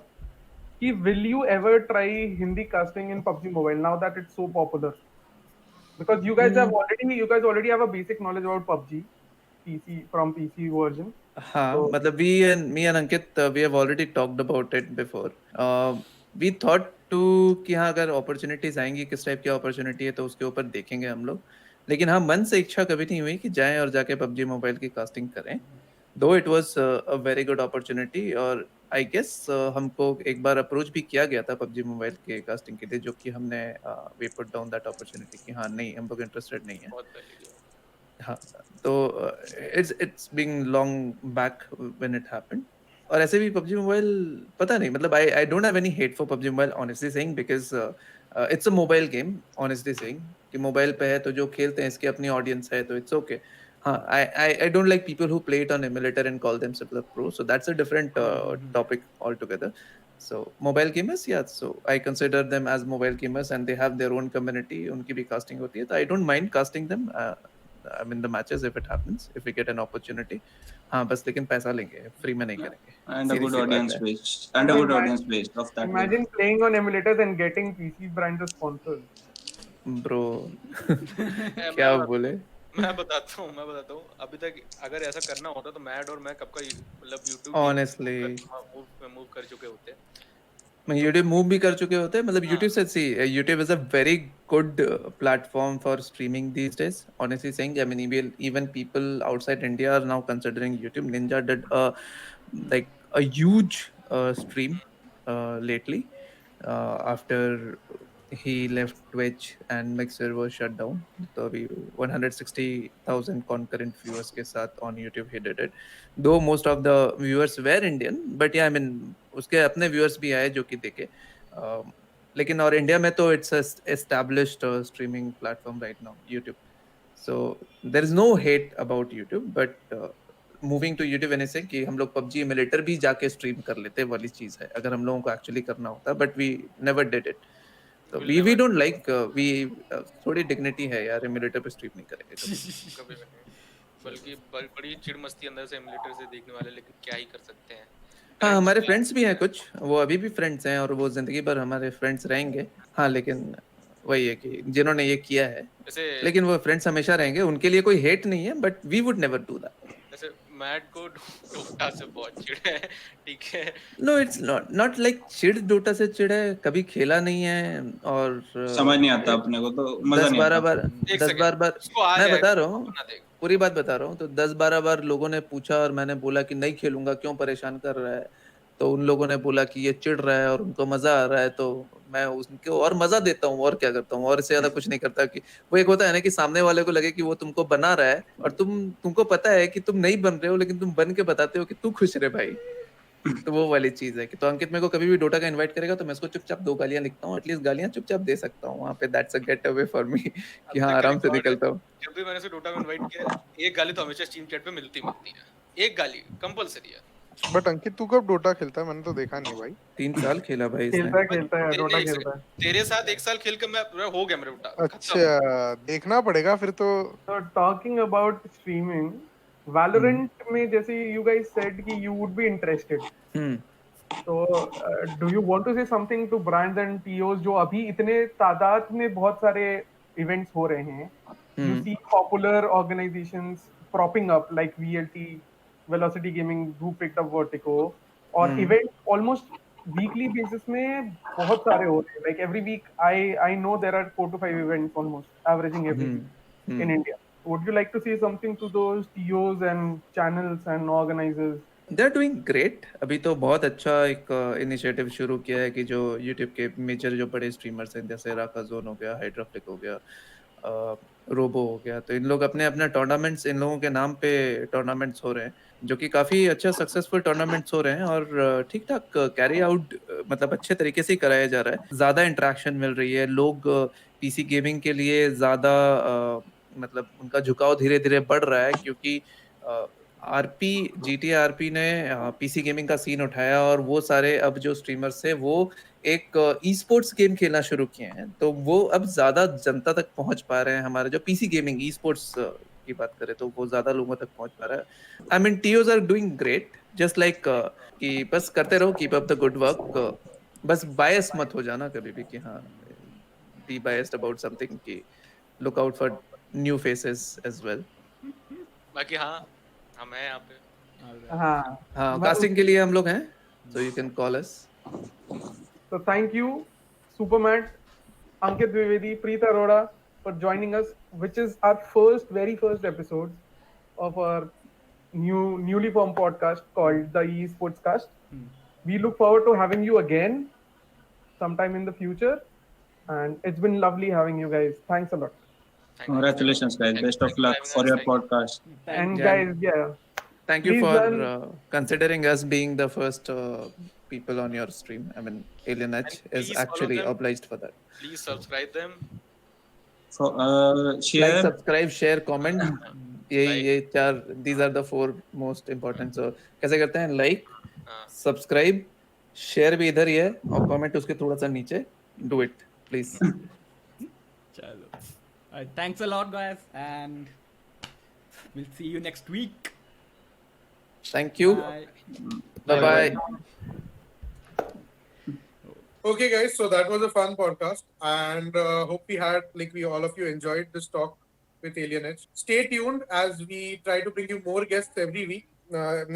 कि will you ever try Hindi casting in PUBG Mobile now that it's so popular? Because you guys already have a basic knowledge about PUBG, PC from PC version. हाँ So- मतलब me and Ankit we have already talked about it before. We thought to कि हाँ अगर opportunities आएंगी, किस type की opportunity है तो उसके ऊपर देखेंगे हम लोग। लेकिन हाँ मन से इच्छा कभी नहीं हुई कि जाएं और जाके PUBG मोबाइल की कास्टिंग करें। Though it was a very good opportunity, और I guess हमको एक बार अप्रोच भी किया गया था PUBG मोबाइल के कास्टिंग के लिए, जो कि हमने we put down that opportunity कि हाँ नहीं हम लोग इंटरेस्टेड नहीं है। बहुत पहले की हाँ तो it's been long back when it happened। और ऐसे भी PUBG मोबाइल पता नहीं, मतलब I don't have any hate for PUBG mobile honestly saying, because it's a mobile game honestly saying कि मोबाइल पे है तो जो खेलते हैं इसकी अपनी ऑडियंस है तो it's okay। हाँ I don't like people who play it on emulator and call themselves a pro, so that's a different topic altogether। So mobile gamers, yeah, so I consider them as mobile gamers and they have their own community, उनकी भी casting होती है, तो I don't mind casting them I mean the matches if it happens, if we get an opportunity। हाँ बस लेकिन पैसा लेंगे, फ्री में नहीं करेंगे। and a सीधी good सी बात audience है। base and a good audience base of that game. Imagine playing on emulators and getting PC brands as sponsors. Bro है। क्या बोले? मैं बताता हूँ अभी तक अगर ऐसा करना होता तो मैड और मैं कब का मतलब YouTube Honestly मूव कर चुके होते। मैं YouTube मूव भी कर चुके होते हैं, मतलब हाँ। YouTube से सी YouTube is a very good platform for streaming these days honestly saying। I mean even people outside India are now considering YouTube। Ninja did like a huge stream lately after he left Twitch and Mixer was shut down। तो अभी 160,000 concurrent viewers के साथ on YouTube he did it, though most of the viewers were Indian, but yeah I mean उसके अपने viewers भी आए जो कि देखे। लेकिन और इंडिया में तो it's a established streaming platform right now YouTube, so there is no hate about YouTube, but moving to YouTube an से कि हम लोग PUBG एमुलेटर भी जाके स्ट्रीम कर लेते वाली चीज है अगर हम लोगों को एक्चुअली करना होता, but we never did it. तो वी डोंट लाइक वी थोड़ी डिग्निटी है यार, एमुलेटर पे स्ट्रीम नहीं करेंगे कभी भी नहीं। बल्कि बड़ी चिड़ मस्ती अंदर से एमुलेटर से देखने वाले, लेकिन क्या ही कर सकते हैं। हाँ हमारे फ्रेंड्स भी हैं कुछ, वो अभी भी फ्रेंड्स हैं और वो जिंदगी भर हमारे फ्रेंड्स रहेंगे। हाँ लेकिन वही है कि जिन्होंने ये किया है, जैसे लेकिन वो फ्रेंड्स हमेशा रहेंगे, उनके लिए कोई हेट नहीं है, but we would never do that. जैसे मैट को डोटा से बहुत चिढ़ है, ठीक है। No, it's not like चिढ़ डोटा से चिढ़ है, कभी खेला नहीं है और समझ नहीं आता अपने को, तो मजा नहीं आता। एक 10 सेकंड, बार उसको आ मैं जाएगा, बता रहा हूँ, अपना देख। पूरी बात बता रहा हूँ, तो 10-12 बार लोगों ने पूछा और मैंने बोला कि नहीं खेलूंगा, क्यों परेशान कर रहा है, तो उन लोगों ने बोला कि ये चिढ़ रहा है और उनको मजा आ रहा है, तो मैं उनको और मजा देता हूँ, और क्या करता हूँ, और इससे ज्यादा कुछ नहीं करता। कि वो एक होता है ना कि सामने वाले को लगे कि वो तुमको बना रहा है और तुमको पता है कि तुम नहीं बन रहे हो, लेकिन तुम बन के बताते हो कि तू खुश रहे भाई। तो वो वाली चीज है कि तो अंकित मेरे को कभी भी डोटा का इनवाइट करेगा तो मैं उसको चुपचाप 2 गालियां लिखता हूँ, एटलीस्ट गालियां चुपचाप दे सकता हूँ वहां पे। That's a get away for me कि हाँ, आराम से निकलता हूँ। जब भी मैंने उसे डोटा में इनवाइट किया, एक गाली तो हमेशा स्टीम चैट पे मिलती है, एक गाली कंपलसरी है। बट अंकित तू कब डोटा खेलता है? मैंने तो देखा नहीं भाई। 3 साल खेला भाई इसने। खेलता है डोटा एक खेलता है। सेकंड, तेरे साथ 1 साल खेल कर मैं हो गया मेरा डोटा खत्म। अच्छा, देखना पड़ेगा फिर तो। So talking about streaming, Valorant में जैसे you guys said कि you would be interested. Hmm So do you want to say something to brands and TOs जो अभी इतने तादाद में बहुत सारे events हो रहे हैं? You see popular organizations propping up like VLT, Velocity Gaming, who picked up Vertigo, और events almost weekly basis में बहुत सारे हो रहे हैं. Like every week, I know there are 4 to 5 events almost averaging every week in India. Would you like to say something to those TOs and channels and organizers? They are doing great. अभी तो बहुत अच्छा एक initiative शुरू किया है कि जो यूट्यूब के मेजर जो बड़े स्ट्रीमर्स हैं, जैसे राका जोन हो गया, हाइड्रोफ्लिक हो गया, रोबो हो गया, तो इन लोग अपने अपने टूर्नामेंट्स, इन लोगों के नाम पे टूर्नामेंट्स हो रहे हैं, जो कि काफ़ी अच्छा सक्सेसफुल टूर्नामेंट्स हो रहे हैं और ठीक ठाक कैरी आउट, मतलब अच्छे तरीके से ही कराया जा रहा है। ज़्यादा इंटरेक्शन मिल रही है, लोग पीसी गेमिंग के लिए ज़्यादा मतलब उनका झुकाव धीरे धीरे बढ़ रहा है, क्योंकि आरपी GTA आरपी ने पीसी गेमिंग का सीन उठाया और वो सारे अब जो स्ट्रीमर्स है वो एक ई स्पोर्ट्स गेम खेलना शुरू किए हैं, तो वो अब ज्यादा जनता तक पहुंच पा रहे हैं। हमारे जो पीसी गेमिंग ई स्पोर्ट्स की बात करें तो वो ज्यादा लोगों तक पहुंच पा रहा है। I mean TOs are doing great, just like कि बस करते रहो, keep up the good work, बस बायस मत हो जाना कभी भी कि हाँ, बी बायस्ड अबाउट समथिंग, कि look out for new faces as well. बाकी हाँ, हम हैं यहाँ पे। हाँ, हाँ, कास्टिंग के लिए हम लोग हैं, so you can call us. So thank you, Supermat, Ankit Dwivedi, Preet Arora for joining us, which is our very first episode of our newly formed podcast called the eSports Cast. We look forward to having you again sometime in the future, and it's been lovely having you guys. Thanks a lot. Congratulations guys, best of luck for your podcast. And Yeah. guys, yeah, Thank you Please for learn- considering us being the first people on your stream. I mean, Alien Edge And is please follow actually them. obliged for that. Please subscribe them. So, Like, share. subscribe, share, comment. ये Like. ये चार, these are the 4 most important. So कैसे करते हैं? Like, हाँ, subscribe, share भी इधर ही है और comment उसके थोड़ा सा नीचे. Do it, please. Chalo. Thanks a lot, guys, and we'll see you next week. Thank you. Bye. Bye. Okay, guys. So that was a fun podcast, and hope we all of you enjoyed this talk with Alien Edge. Stay tuned as we try to bring you more guests every week.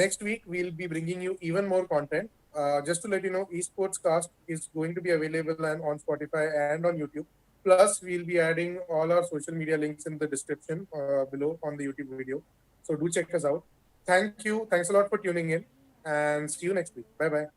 Next week we'll be bringing you even more content. Just to let you know, Esports Cast is going to be available on Spotify and on YouTube. Plus, we'll be adding all our social media links in the description below on the YouTube video. So do check us out. Thank you. Thanks a lot for tuning in, and see you next week. Bye bye.